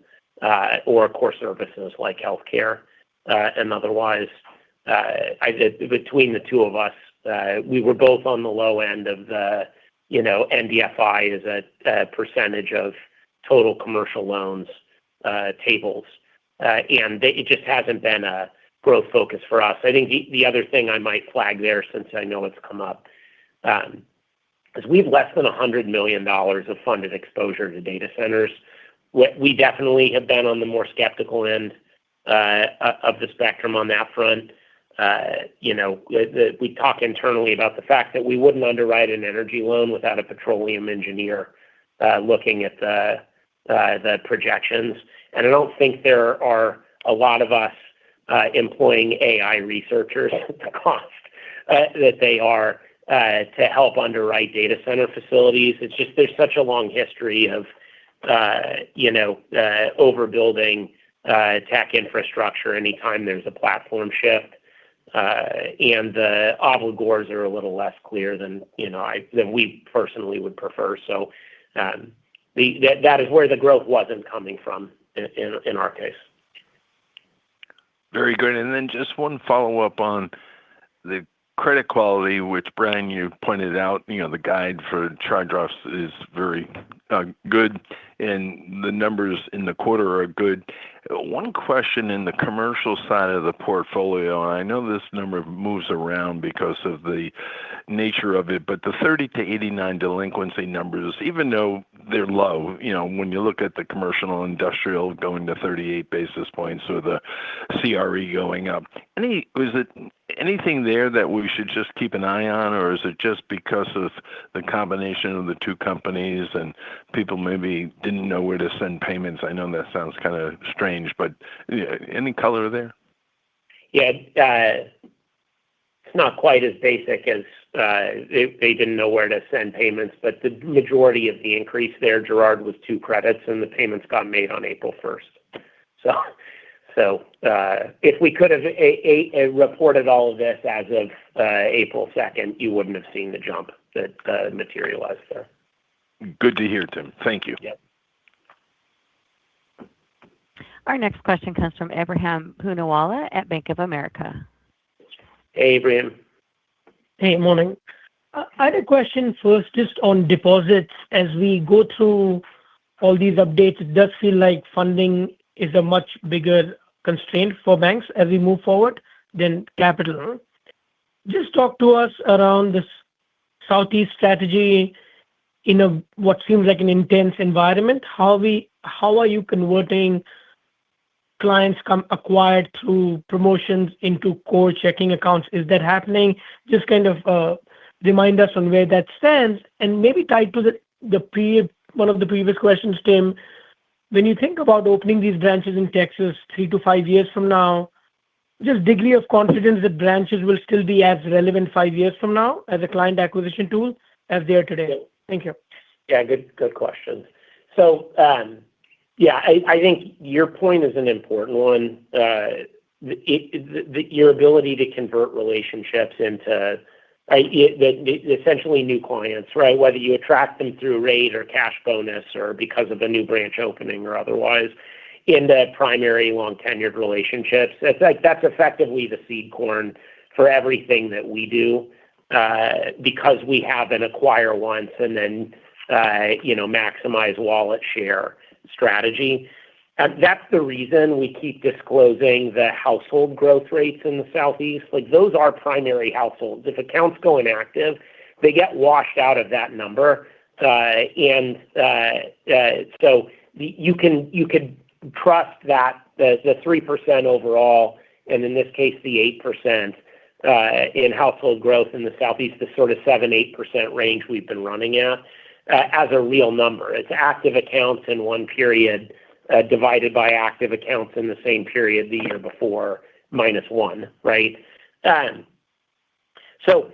or core services like healthcare and otherwise. Between the two of us, we were both on the low end of the NDFI is a percentage of total commercial loans tables. And it just hasn't been a growth focus for us. I think the other thing I might flag there, since I know it's come up, is we have less than $100 million of funded exposure to data centers. We definitely have been on the more skeptical end of the spectrum on that front. We talk internally about the fact that we wouldn't underwrite an energy loan without a petroleum engineer looking at the projections. And I don't think there are a lot of us employing AI researchers at the cost that they are to help underwrite data center facilities. It's just there's such a long history of overbuilding tech infrastructure anytime there's a platform shift. And the obligors are a little less clear than we personally would prefer. So that is where the growth wasn't coming from in our case. Very good. And then just one follow-up on the credit quality, which, Brian, you pointed out, the guide for charge-offs is very good, and the numbers in the quarter are good. One question in the commercial side of the portfolio, and I know this number moves around because of the nature of it, but the 30 to 89 delinquency numbers, even though they're low, when you look at the commercial and industrial going to 38 basis points or the CRE going up, is it anything there that we should just keep an eye on, or is it just because of the combination of the two companies and people maybe didn't know where to send payments? I know that sounds kind of strange, but any color there? Yeah, it's not quite as basic as they didn't know where to send payments, but the majority of the increase there, Gerard, was two credits, and the payments got made on April 1st. So if we could have reported all of this as of April 2nd, you wouldn't have seen the jump that materialized there. Good to hear, Tim. Thank you. Yep. Our next question comes from Ebrahim Poonawala at Bank of America. Hey, Abraham. Hey, morning. I had a question first just on deposits. As we go through all these updates, it does feel like funding is a much bigger constraint for banks as we move forward than capital. Just talk to us around this Southeast strategy in what seems like an intense environment. How are you converting clients acquired through promotions into core checking accounts? Is that happening? Just kind of remind us on where that stands, and maybe tied to one of the previous questions, Tim. When you think about opening these branches in Texas 3 to 5 years from now, just degree of confidence that branches will still be as relevant 5 years from now as a client acquisition tool as they are today. Thank you. Yeah, good questions. So, I think your point is an important one. Your ability to convert relationships into essentially new clients, right? Whether you attract them through rate or cash bonus or because of a new branch opening or otherwise, into primary long-tenured relationships. That's effectively the seed corn for everything that we do, because we have an acquire once and then maximize wallet share strategy. That's the reason we keep disclosing the household growth rates in the Southeast. Like, those are primary households. If accounts go inactive, they get washed out of that number. So you could trust that the 3% overall, and in this case, the 8% in household growth in the Southeast, the sort of 7-8% range we've been running at, as a real number. It's active accounts in one period divided by active accounts in the same period the year before, -1, right? So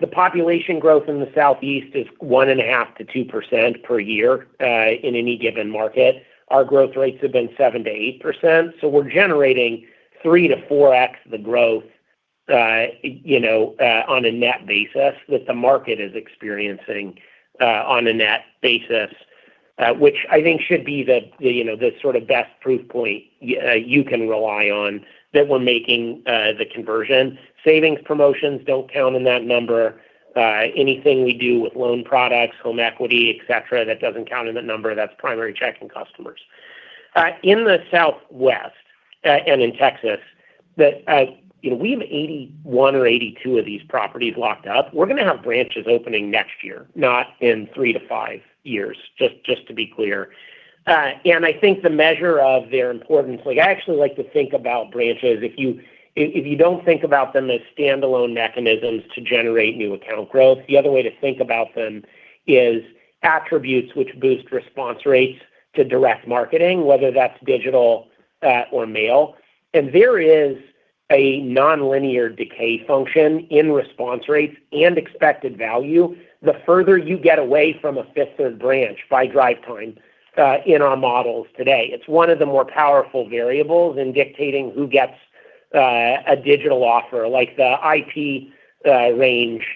the population growth in the Southeast is 1.5% to 2% per year in any given market. Our growth rates have been 7 to 8%. So we're generating 3 to 4x the growth, on a net basis that the market is experiencing on a net basis, which I think should be the sort of best proof point you can rely on that we're making the conversion. Savings promotions don't count in that number. Anything we do with loan products, home equity, et cetera, that doesn't count in that number. That's primary checking customers. In the Southwest and in Texas, we have 81 or 82 of these properties locked up. We're going to have branches opening next year, not in 3 to 5 years, just to be clear. And I think the measure of their importance, I actually like to think about branches, if you don't think about them as standalone mechanisms to generate new account growth, the other way to think about them is attributes which boost response rates to direct marketing, whether that's digital or mail. And there is a nonlinear decay function in response rates and expected value the further you get away from a Fifth Third branch by drive time in our models today. It's one of the more powerful variables in dictating who gets a digital offer, like the IP range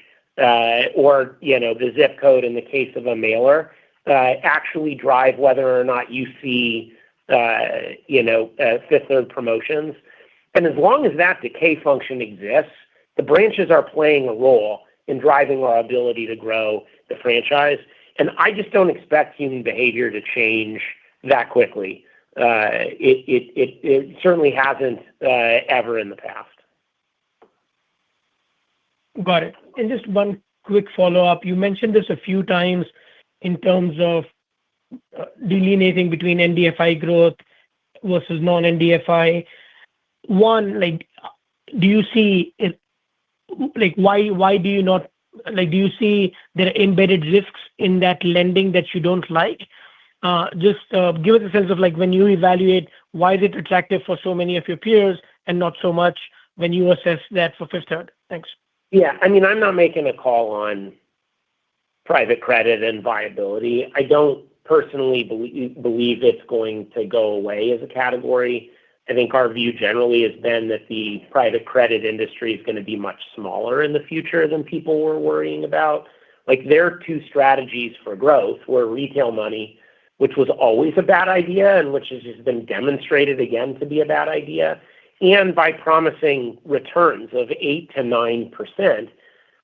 or the zip code in the case of a mailer, actually drive whether or not you see Fifth Third promotions. And as long as that decay function exists, the branches are playing a role in driving our ability to grow the franchise. And I just don't expect human behavior to change that quickly. It certainly hasn't ever in the past. Got it. And just one quick follow-up. You mentioned this a few times in terms of delineating between NDFI growth versus non-NDFI. One, do you see it? Why do you not do you see there are embedded risks in that lending that you don't like? Just give us a sense of when you evaluate, why is it attractive for so many of your peers and not so much when you assess that for Fifth Third? Thanks. Yeah, I'm not making a call on private credit and viability. I don't personally believe it's going to go away as a category. I think our view generally has been that the private credit industry is going to be much smaller in the future than people were worrying about. There are two strategies for growth, where retail money which was always a bad idea and which has just been demonstrated again to be a bad idea, and by promising returns of 8 to 9%,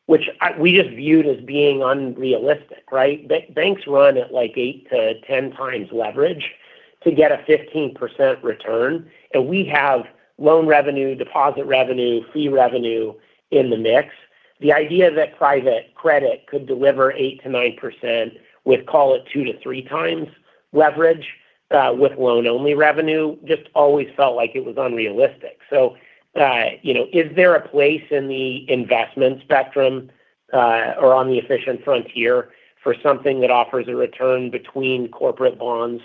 which we just viewed as being unrealistic, right? Banks run at like 8 to 10 times leverage to get a 15% return, and we have loan revenue, deposit revenue, fee revenue in the mix. The idea that private credit could deliver 8 to 9% with, call it, 2 to 3 times leverage with loan-only revenue just always felt like it was unrealistic. So, is there a place in the investment spectrum or on the efficient frontier for something that offers a return between corporate bonds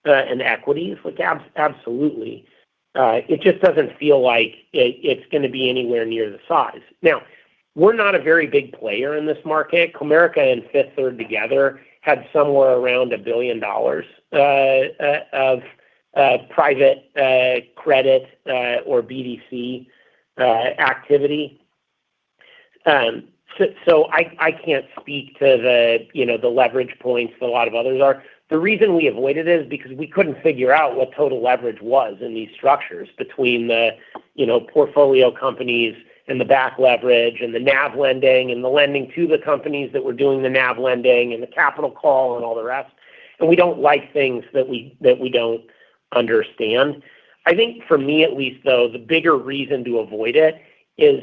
and equities? Like, absolutely. It just doesn't feel like it's going to be anywhere near the size. Now, we're not a very big player in this market. Comerica and Fifth Third together had somewhere around $1 billion of private credit or BDC activity. So I can't speak to the leverage points that a lot of others are. The reason we avoided it is because we couldn't figure out what total leverage was in these structures between the portfolio companies and the back leverage and the NAV lending and the lending to the companies that were doing the NAV lending and the capital call and all the rest. And we don't like things that we don't understand. I think for me at least, though, the bigger reason to avoid it is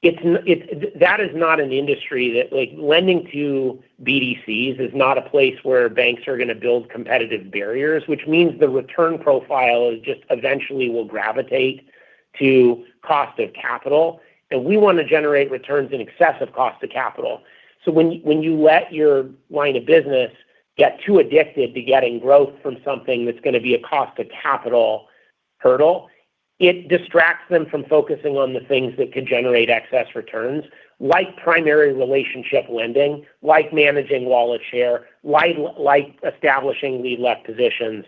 that is not an industry that, like, lending to BDCs is not a place where banks are going to build competitive barriers, which means the return profile is just eventually will gravitate to cost of capital. And we want to generate returns in excess of cost of capital. So when you let your line of business get too addicted to getting growth from something that's going to be a cost of capital hurdle, it distracts them from focusing on the things that could generate excess returns, like primary relationship lending, like managing wallet share, like establishing lead left positions.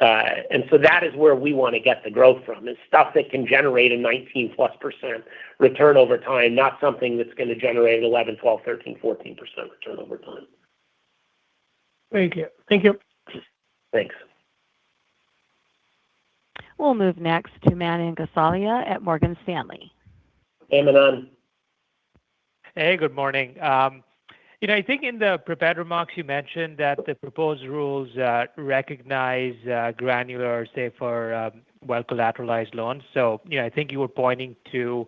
And so that is where we want to get the growth from, is stuff that can generate a 19+% return over time, not something that's going to generate 11, 12, 13, 14% return over time. Thank you. Thank you. Thanks. We'll move next to Manan Gosalia at Morgan Stanley. Hey, Manan. Hey, good morning. I think in the prepared remarks you mentioned that the proposed rules recognize granular, say, for well-collateralized loans. So, I think you were pointing to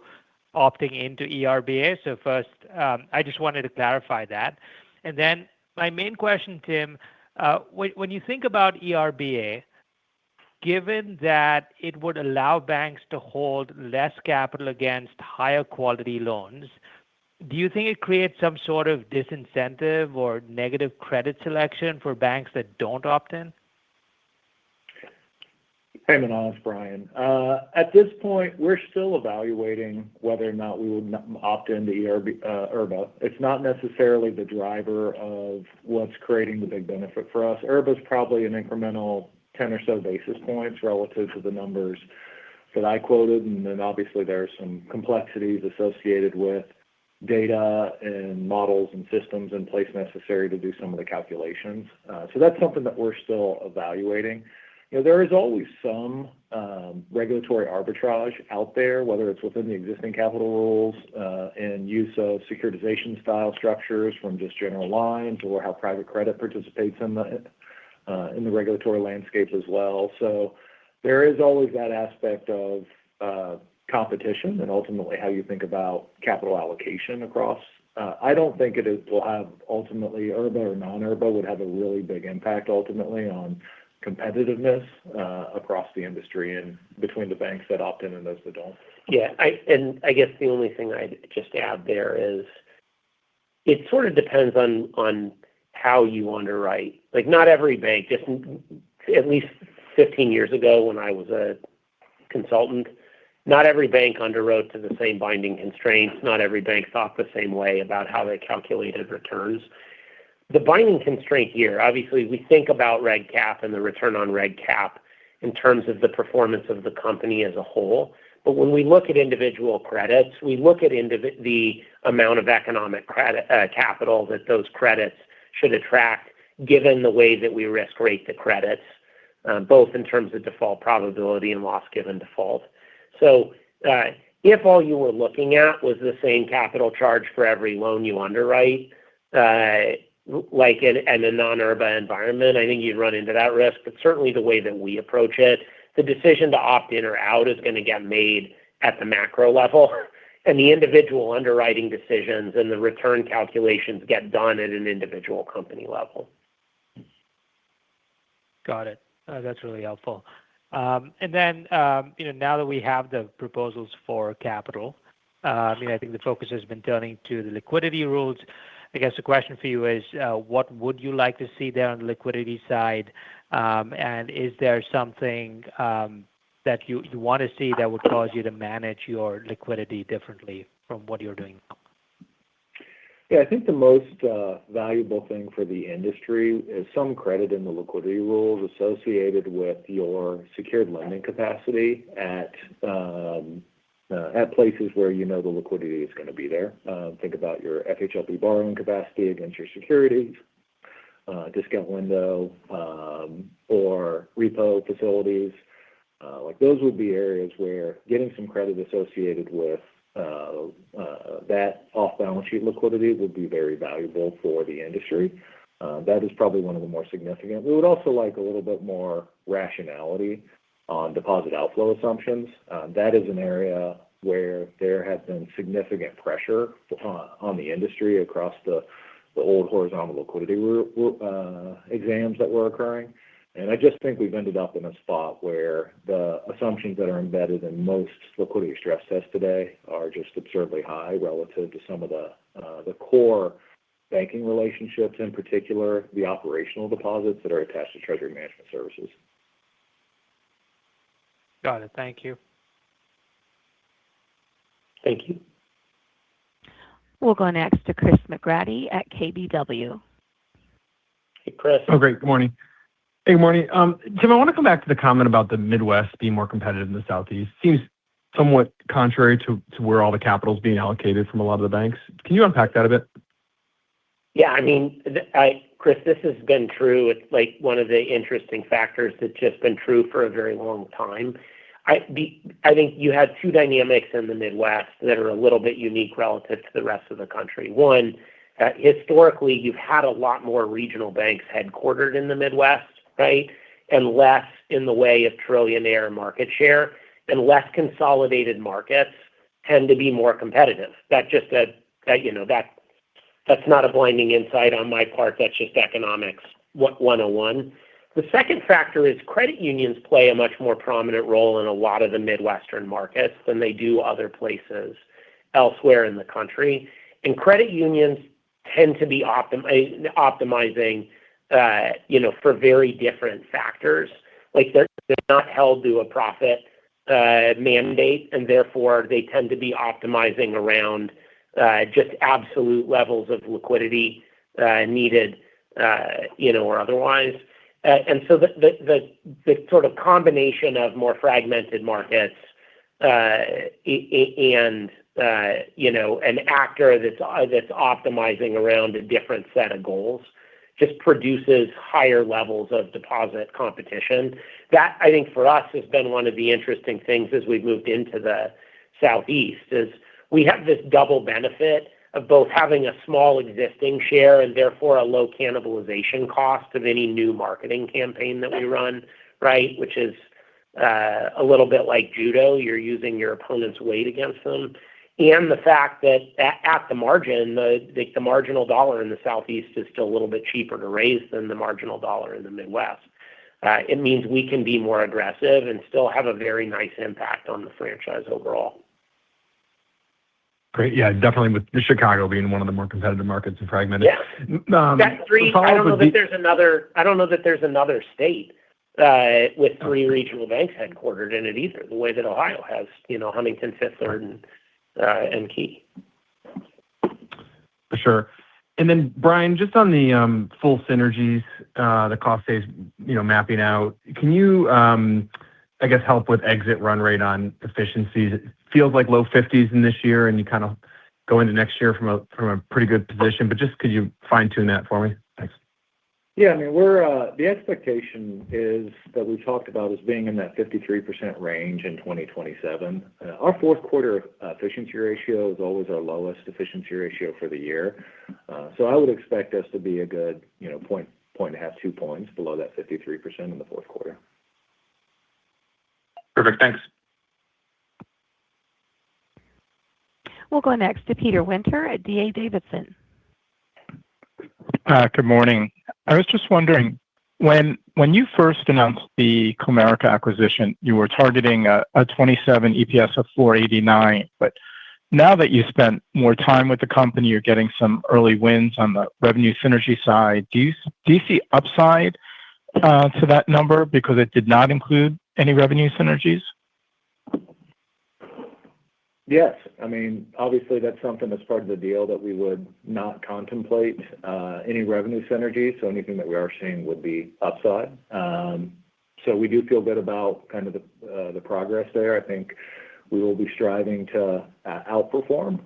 opting into ERBA. So first, I just wanted to clarify that. And then my main question, Tim, when you think about ERBA, given that it would allow banks to hold less capital against higher quality loans, do you think it creates some sort of disincentive or negative credit selection for banks that don't opt in? Hey, Manan, it's Brian. At this point, we're still evaluating whether or not we would opt into ERBA. It's not necessarily the driver of what's creating the big benefit for us. ERBA is probably an incremental 10 or so basis points relative to the numbers that I quoted, and then obviously there's some complexities associated with data and models and systems in place necessary to do some of the calculations. So that's something that we're still evaluating. There is always some regulatory arbitrage out there, whether it's within the existing capital rules and use of securitization style structures from just general lines, or how private credit participates in the regulatory landscape as well. So there is always that aspect of competition and ultimately how you think about capital allocation across. I don't think will have ultimately ERBA or non-ERBA would have a really big impact ultimately on competitiveness across the industry and between the banks that opt in and those that don't. Yeah, I guess the only thing I'd just add there is it sort of depends on how you underwrite. Like, not every bank, just at least 15 years ago when I was a consultant, not every bank underwrote to the same binding constraints. Not every bank thought the same way about how they calculated returns. The binding constraint here, obviously, we think about Reg Cap and the return on Reg Cap in terms of the performance of the company as a whole. But when we look at individual credits, we look at the amount of economic credit capital that those credits should attract given the way that we risk rate the credits, both in terms of default probability and loss given default. So if all you were looking at was the same capital charge for every loan you underwrite, like in a non-URBA environment, I think you'd run into that risk. But certainly the way that we approach it, the decision to opt in or out is going to get made at the macro level, and the individual underwriting decisions and the return calculations get done at an individual company level. Got it. That's really helpful. And then, now that we have the proposals for capital, I think the focus has been turning to the liquidity rules. I guess the question for you is, what would you like to see there on the liquidity side? And is there something that you want to see that would cause you to manage your liquidity differently from what you're doing now? Yeah, I think the most valuable thing for the industry is some credit in the liquidity rules associated with your secured lending capacity at places where the liquidity is going to be there. Think about your FHLB borrowing capacity against your securities, discount window, or repo facilities. Like those would be areas where getting some credit associated with that off-balance sheet liquidity would be very valuable for the industry. That is probably one of the more significant. We would also like a little bit more rationality on deposit outflow assumptions. That is an area where there has been significant pressure on the industry across the old horizontal liquidity exams that were occurring. And I just think we've ended up in a spot where the assumptions that are embedded in most liquidity stress tests today are just absurdly high relative to some of the core banking relationships, in particular, the operational deposits that are attached to treasury management services. Got it. Thank you. Thank you. We'll go next to Chris McGratty at KBW. Hey, Chris. Oh, great. Good morning. Hey, good morning. Tim, I want to come back to the comment about the Midwest being more competitive than the Southeast. Seems somewhat contrary to where all the capital is being allocated from a lot of the banks. Can you unpack that a bit? Yeah, Chris, this has been true. It's like one of the interesting factors that's just been true for a very long time. I think you had two dynamics in the Midwest that are a little bit unique relative to the rest of the country. One, historically, you've had a lot more regional banks headquartered in the Midwest, right? And less in the way of trillionaire market share, and less consolidated markets tend to be more competitive. That's not a blinding insight on my part. That's just economics 101. The second factor is credit unions play a much more prominent role in a lot of the Midwestern markets than they do other places elsewhere in the country. And credit unions tend to be optimizing for very different factors. Like they're not held to a profit mandate, and therefore they tend to be optimizing around just absolute levels of liquidity needed, or otherwise. And so the sort of combination of more fragmented markets and an actor that's optimizing around a different set of goals just produces higher levels of deposit competition. That, I think, for us has been one of the interesting things as we've moved into the Southeast, is we have this double benefit of both having a small existing share and therefore a low cannibalization cost of any new marketing campaign that we run, right? Which is a little bit like judo. You're using your opponent's weight against them. And the fact that at the margin, the marginal dollar in the Southeast is still a little bit cheaper to raise than the marginal dollar in the Midwest. It means we can be more aggressive and still have a very nice impact on the franchise overall. Great. Yeah, definitely with Chicago being one of the more competitive markets and fragmented. Yeah. That's three. I don't know that there's another state with three regional banks headquartered in it either, the way that Ohio has, Huntington, Fifth Third, and Key. For sure. And then, Brian, just on the full synergies, the cost saves, mapping out, can you, help with exit run rate on efficiencies? It feels like low 50s in this year, and you kind of go into next year from a pretty good position, but just could you fine-tune that for me? Thanks. Yeah, I mean, we're the expectation is that we've talked about is being in that 53% range in 2027. Our fourth quarter efficiency ratio is always our lowest efficiency ratio for the year. So I would expect us to be a good, point and a half, 2 points below that 53% in the fourth quarter. Perfect. Thanks. We'll go next to Peter Winter at D.A. Davidson. Good morning. I was just wondering, when you first announced the Comerica acquisition, you were targeting a 27 EPS of 4.89. But now that you spent more time with the company, you're getting some early wins on the revenue synergy side. Do you see upside to that number because it did not include any revenue synergies? Yes. I mean, obviously, that's something that's part of the deal that we would not contemplate any revenue synergies. So anything that we are seeing would be upside. So we do feel good about kind of the progress there. I think we will be striving to outperform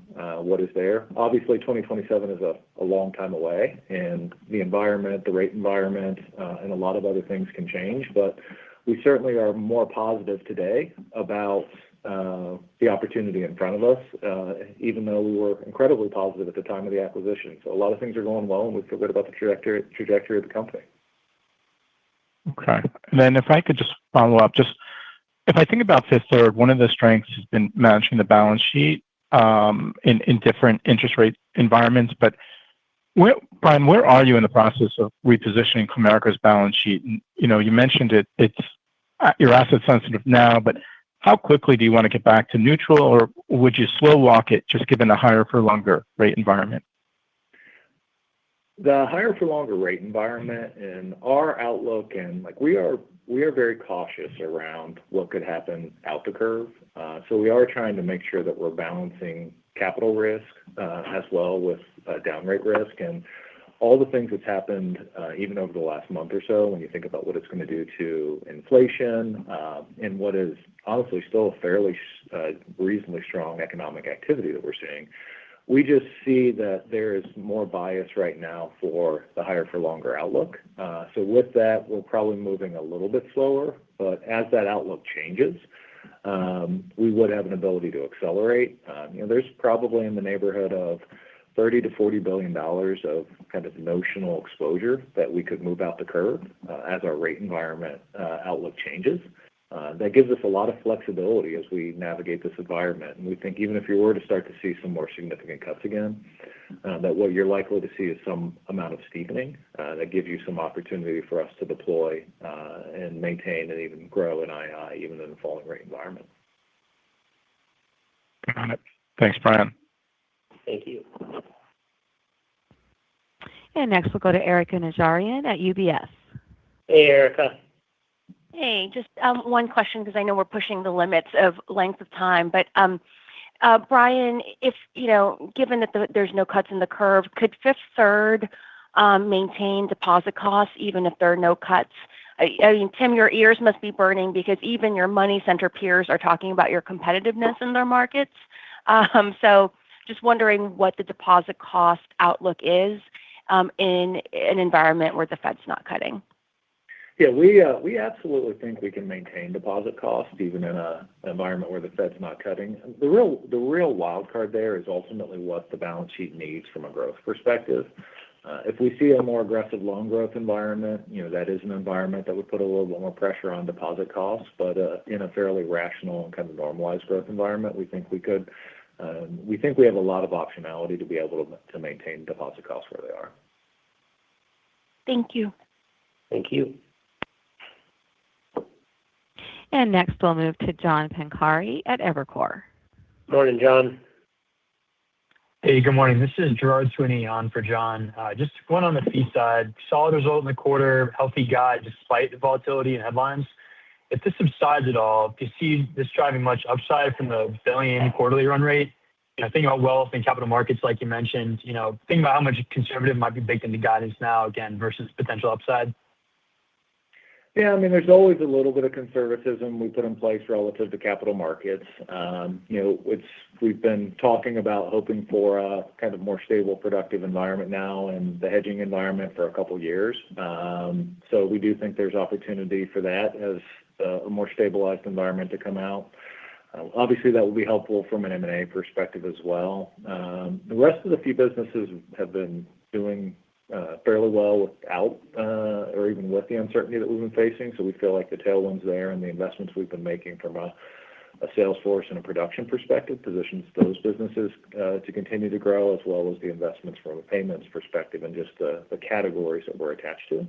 what is there. Obviously, 2027 is a long time away, and the environment, the rate environment, and a lot of other things can change. But we certainly are more positive today about the opportunity in front of us, even though we were incredibly positive at the time of the acquisition. So a lot of things are going well, and we feel good about the trajectory of the company. Okay. And then if I could just follow up, if I think about Fifth Third, one of the strengths has been managing the balance sheet in different interest rate environments. But Brian, where are you in the process of repositioning Comerica's balance sheet? And you mentioned it's you're asset sensitive now, but how quickly do you want to get back to neutral, or would you slow walk it just given the higher for longer rate environment? The higher for longer rate environment and our outlook, and we are very cautious around what could happen out the curve. So we are trying to make sure that we're balancing capital risk as well with down rate risk, and all the things that's happened even over the last month or so. When you think about what it's going to do to inflation and what is honestly still a fairly reasonably strong economic activity that we're seeing, we just see that there is more bias right now for the higher for longer outlook. So with that, we're probably moving a little bit slower, but as that outlook changes, we would have an ability to accelerate. There's probably in the neighborhood of $30 to $40 billion of kind of notional exposure that we could move out the curve as our rate environment outlook changes. That gives us a lot of flexibility as we navigate this environment. And we think even if you were to start to see some more significant cuts again, that what you're likely to see is some amount of steepening that gives you some opportunity for us to deploy and maintain and even grow NII even in a falling rate environment. Got it. Thanks, Brian. Thank you. And next we'll go to Erika Najarian at UBS. Hey, Erica. Hey, just one question because I know we're pushing the limits of length of time. But Brian, if given that there's no cuts in the curve, could Fifth Third maintain deposit costs even if there are no cuts? I mean, Tim, your ears must be burning because even your money center peers are talking about your competitiveness in their markets. So just wondering what the deposit cost outlook is in an environment where the Fed's not cutting. Yeah, we absolutely think we can maintain deposit costs even in an environment where the Fed's not cutting. The real wild card there is ultimately what the balance sheet needs from a growth perspective. If we see a more aggressive loan growth environment, that is an environment that would put a little bit more pressure on deposit costs. But in a fairly rational and kind of normalized growth environment, we think we could. We think we have a lot of optionality to be able to maintain deposit costs where they are. Thank you. Thank you. And next we'll move to John Pancari at Evercore. Morning, John. Hey, good morning. This is Gerard Sweeney on for John. Just one on the fee side. Solid result in the quarter, healthy guide despite the volatility in headlines. If this subsides at all, do you see this driving much upside from the billion quarterly run rate? Thinking about wealth and capital markets, like you mentioned, thinking about how much conservative might be baked into guidance now, again, versus potential upside. Yeah, I mean, there's always a little bit of conservatism we put in place relative to capital markets. We've been talking about hoping for a kind of more stable, productive environment now and the hedging environment for a couple of years. So we do think there's opportunity for that as a more stabilized environment to come out. Obviously, that will be helpful from an M&A perspective as well. The rest of the fee businesses have been doing fairly well without or even with the uncertainty that we've been facing. So we feel like the tailwinds there and the investments we've been making from a sales force and a production perspective positions those businesses to continue to grow, as well as the investments from a payments perspective and just the categories that we're attached to.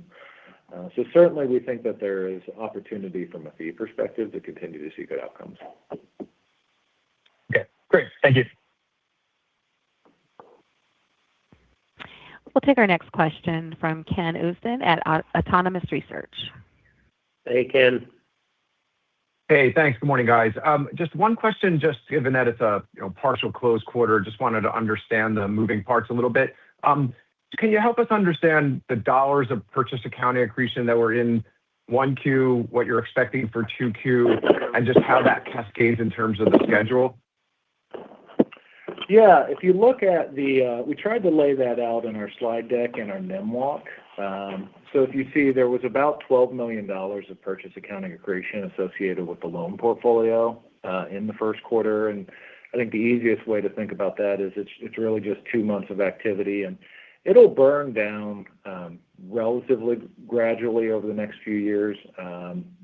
So certainly we think that there is opportunity from a fee perspective to continue to see good outcomes. Okay, great. Thank you. We'll take our next question from Ken Usdin at Autonomous Research. Hey, Ken. Hey, thanks. Good morning, guys. Just one question, just given that it's a partial close quarter, just wanted to understand the moving parts a little bit. Can you help us understand the dollars of purchase accounting accretion that were in 1Q, what you're expecting for 2Q, and just how that cascades in terms of the schedule? Yeah, if you look at we tried to lay that out in our slide deck and our NIM walk. So if you see, there was about $12 million of purchase accounting accretion associated with the loan portfolio in the first quarter. And I think the easiest way to think about that is it's really just 2 months of activity, and it'll burn down relatively gradually over the next few years.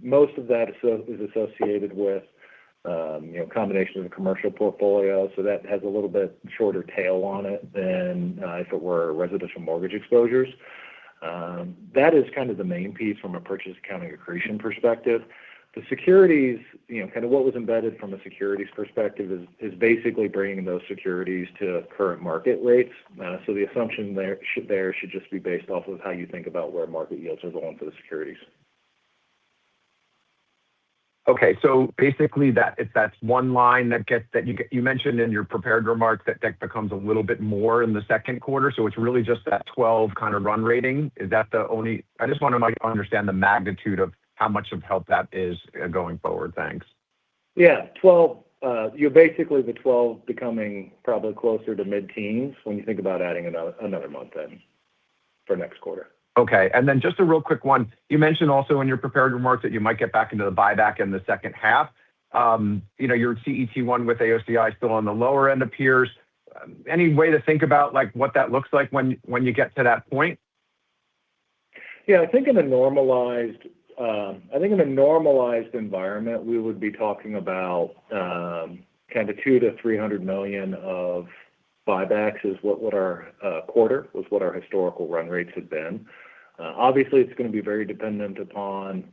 Most of that is associated with combination of the commercial portfolio, so that has a little bit shorter tail on it than if it were residential mortgage exposures. That is kind of the main piece from a purchase accounting accretion perspective. The securities, kind of what was embedded from a securities perspective is basically bringing those securities to current market rates. So the assumption there should just be based off of how you think about where market yields are going for the securities. Okay, so basically that's one line that you mentioned in your prepared remarks that becomes a little bit more in the second quarter. So it's really just that 12 kind of run rating. Is that the only? I just want to understand the magnitude of how much of help that is going forward. Thanks. Yeah, 12. You're basically the 12 becoming probably closer to mid-teens when you think about adding another month in for next quarter. Okay, and then just a real quick one. You mentioned also in your prepared remarks that you might get back into the buyback in the second half. Your CET1 with AOCI still on the lower end of peers. Any way to think about what that looks like when you get to that point? Yeah, I think in a normalized environment, we would be talking about kind of $200 to $300 million of buybacks is what our quarter was, what our historical run rates had been. Obviously, it's going to be very dependent upon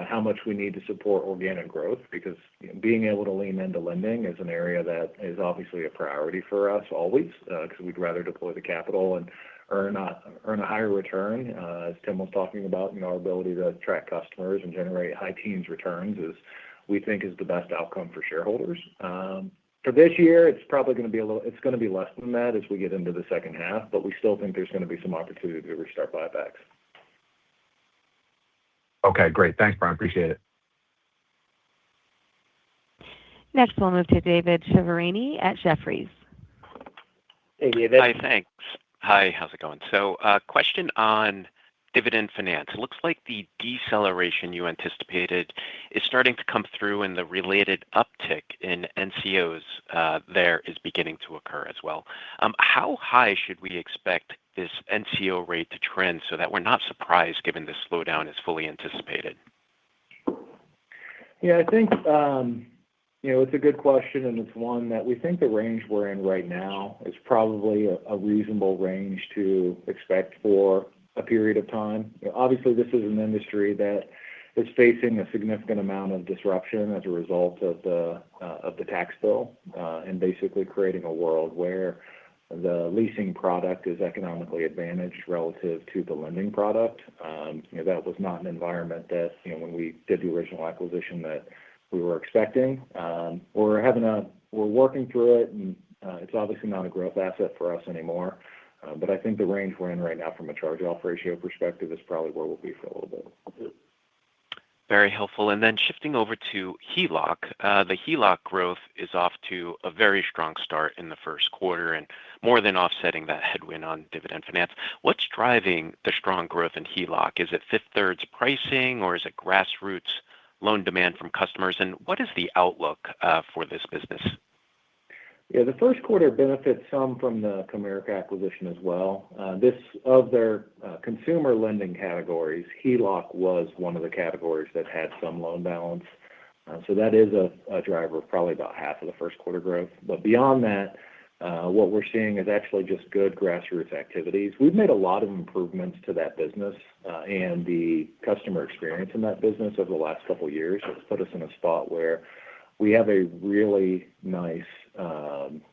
how much we need to support organic growth, because being able to lean into lending is an area that is obviously a priority for us always, because we'd rather deploy the capital and earn a higher return. As Tim was talking about, our ability to attract customers and generate high teens returns we think is the best outcome for shareholders. For this year, it's probably going to be less than that as we get into the second half, but we still think there's going to be some opportunity to restart buybacks. Okay, great. Thanks, Brian. Appreciate it. Next, we'll move to David Chiaverini at Jefferies. Hey, David. Hi, thanks. Hi, how's it going? So question on dividend finance. It looks like the deceleration you anticipated is starting to come through, and the related uptick in NCOs there is beginning to occur as well. How high should we expect this NCO rate to trend so that we're not surprised given this slowdown is fully anticipated? Yeah, I think it's a good question, and it's one that we think the range we're in right now is probably a reasonable range to expect for a period of time. Obviously, this is an industry that is facing a significant amount of disruption as a result of the tax bill, and basically creating a world where the leasing product is economically advantaged relative to the lending product. That was not an environment that, when we did the original acquisition, that we were expecting. We're working through it, and it's obviously not a growth asset for us anymore. But I think the range we're in right now from a charge-off ratio perspective is probably where we'll be for a little bit. Very helpful. Shifting over to HELOC. The HELOC growth is off to a very strong start in the first quarter and more than offsetting that headwind on Dividend Finance. What's driving the strong growth in HELOC? Is it Fifth Third's pricing, or is it grassroots loan demand from customers? What is the outlook for this business? Yeah, the first quarter benefits some from the Comerica acquisition as well. Of their consumer lending categories, HELOC was one of the categories that had some loan balance. That is a driver of probably about half of the first quarter growth. Beyond that, what we're seeing is actually just good grassroots activities. We've made a lot of improvements to that business and the customer experience in that business over the last couple of years. It's put us in a spot where we have a really nice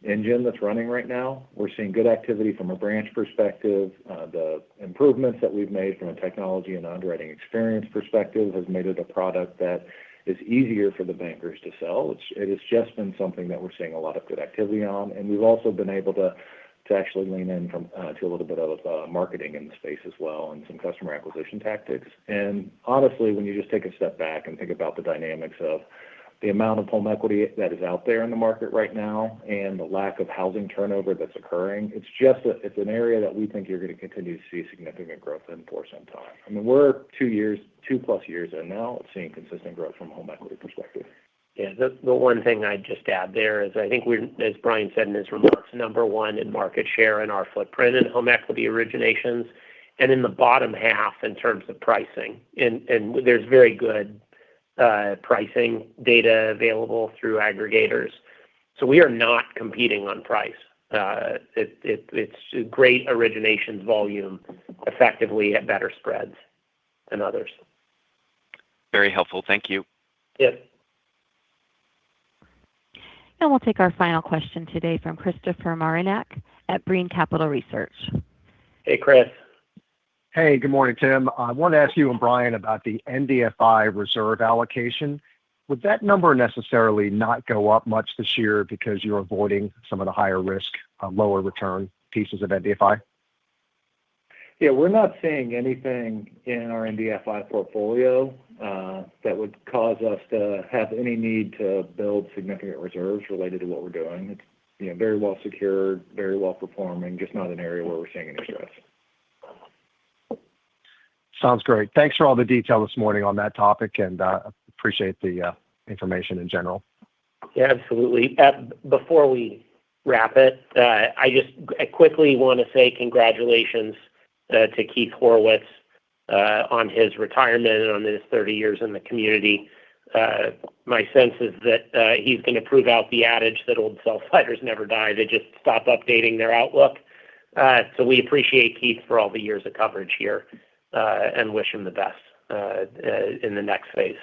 engine that's running right now. We're seeing good activity from a branch perspective. The improvements that we've made from a technology and underwriting experience perspective has made it a product that is easier for the bankers to sell. It has just been something that we're seeing a lot of good activity on, and we've also been able to actually lean in to a little bit of marketing in the space as well and some customer acquisition tactics. Honestly, when you just take a step back and think about the dynamics of the amount of home equity that is out there in the market right now and the lack of housing turnover that's occurring, it's an area that we think you're going to continue to see significant growth in for some time. I mean, we're 2+ years in now of seeing consistent growth from a home equity perspective. Yeah, the one thing I'd just add there is I think we're, as Brian said in his remarks, number one in market share in our footprint in home equity originations and in the bottom half in terms of pricing. And there's very good pricing data available through aggregators. So we are not competing on price. It's great originations volume effectively at better spreads than others. Very helpful. Thank you. Yep. And we'll take our final question today from Christopher Marinac at Brean Capital Research. Hey, Chris. Hey, good morning, Tim. I want to ask you and Brian about the NDFI reserve allocation. Would that number necessarily not go up much this year because you're avoiding some of the higher risk, lower return pieces of NDFI? Yeah, we're not seeing anything in our NDFI portfolio that would cause us to have any need to build significant reserves related to what we're doing. It's very well secured, very well performing, just not an area where we're seeing any stress. Sounds great. Thanks for all the detail this morning on that topic, and appreciate the information in general. Yeah, absolutely. Before we wrap it, I quickly want to say congratulations to Keith Horowitz on his retirement and on his 30 years in the community. My sense is that he's going to prove out the adage that old self-fighters never die. They just stop updating their outlook. So we appreciate Keith for all the years of coverage here and wish him the best in the next phase.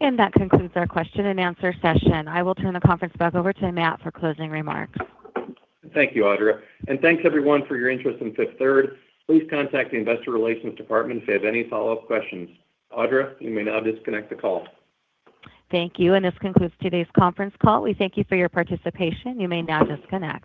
And that concludes our question and answer session. I will turn the conference back over to Matt for closing remarks. Thank you, Audra. And thanks, everyone, for your interest in Fifth Third. Please contact the Investor Relations Department if you have any follow-up questions. Audra, you may now disconnect the call. Thank you. And this concludes today's conference call. We thank you for your participation. You may now disconnect.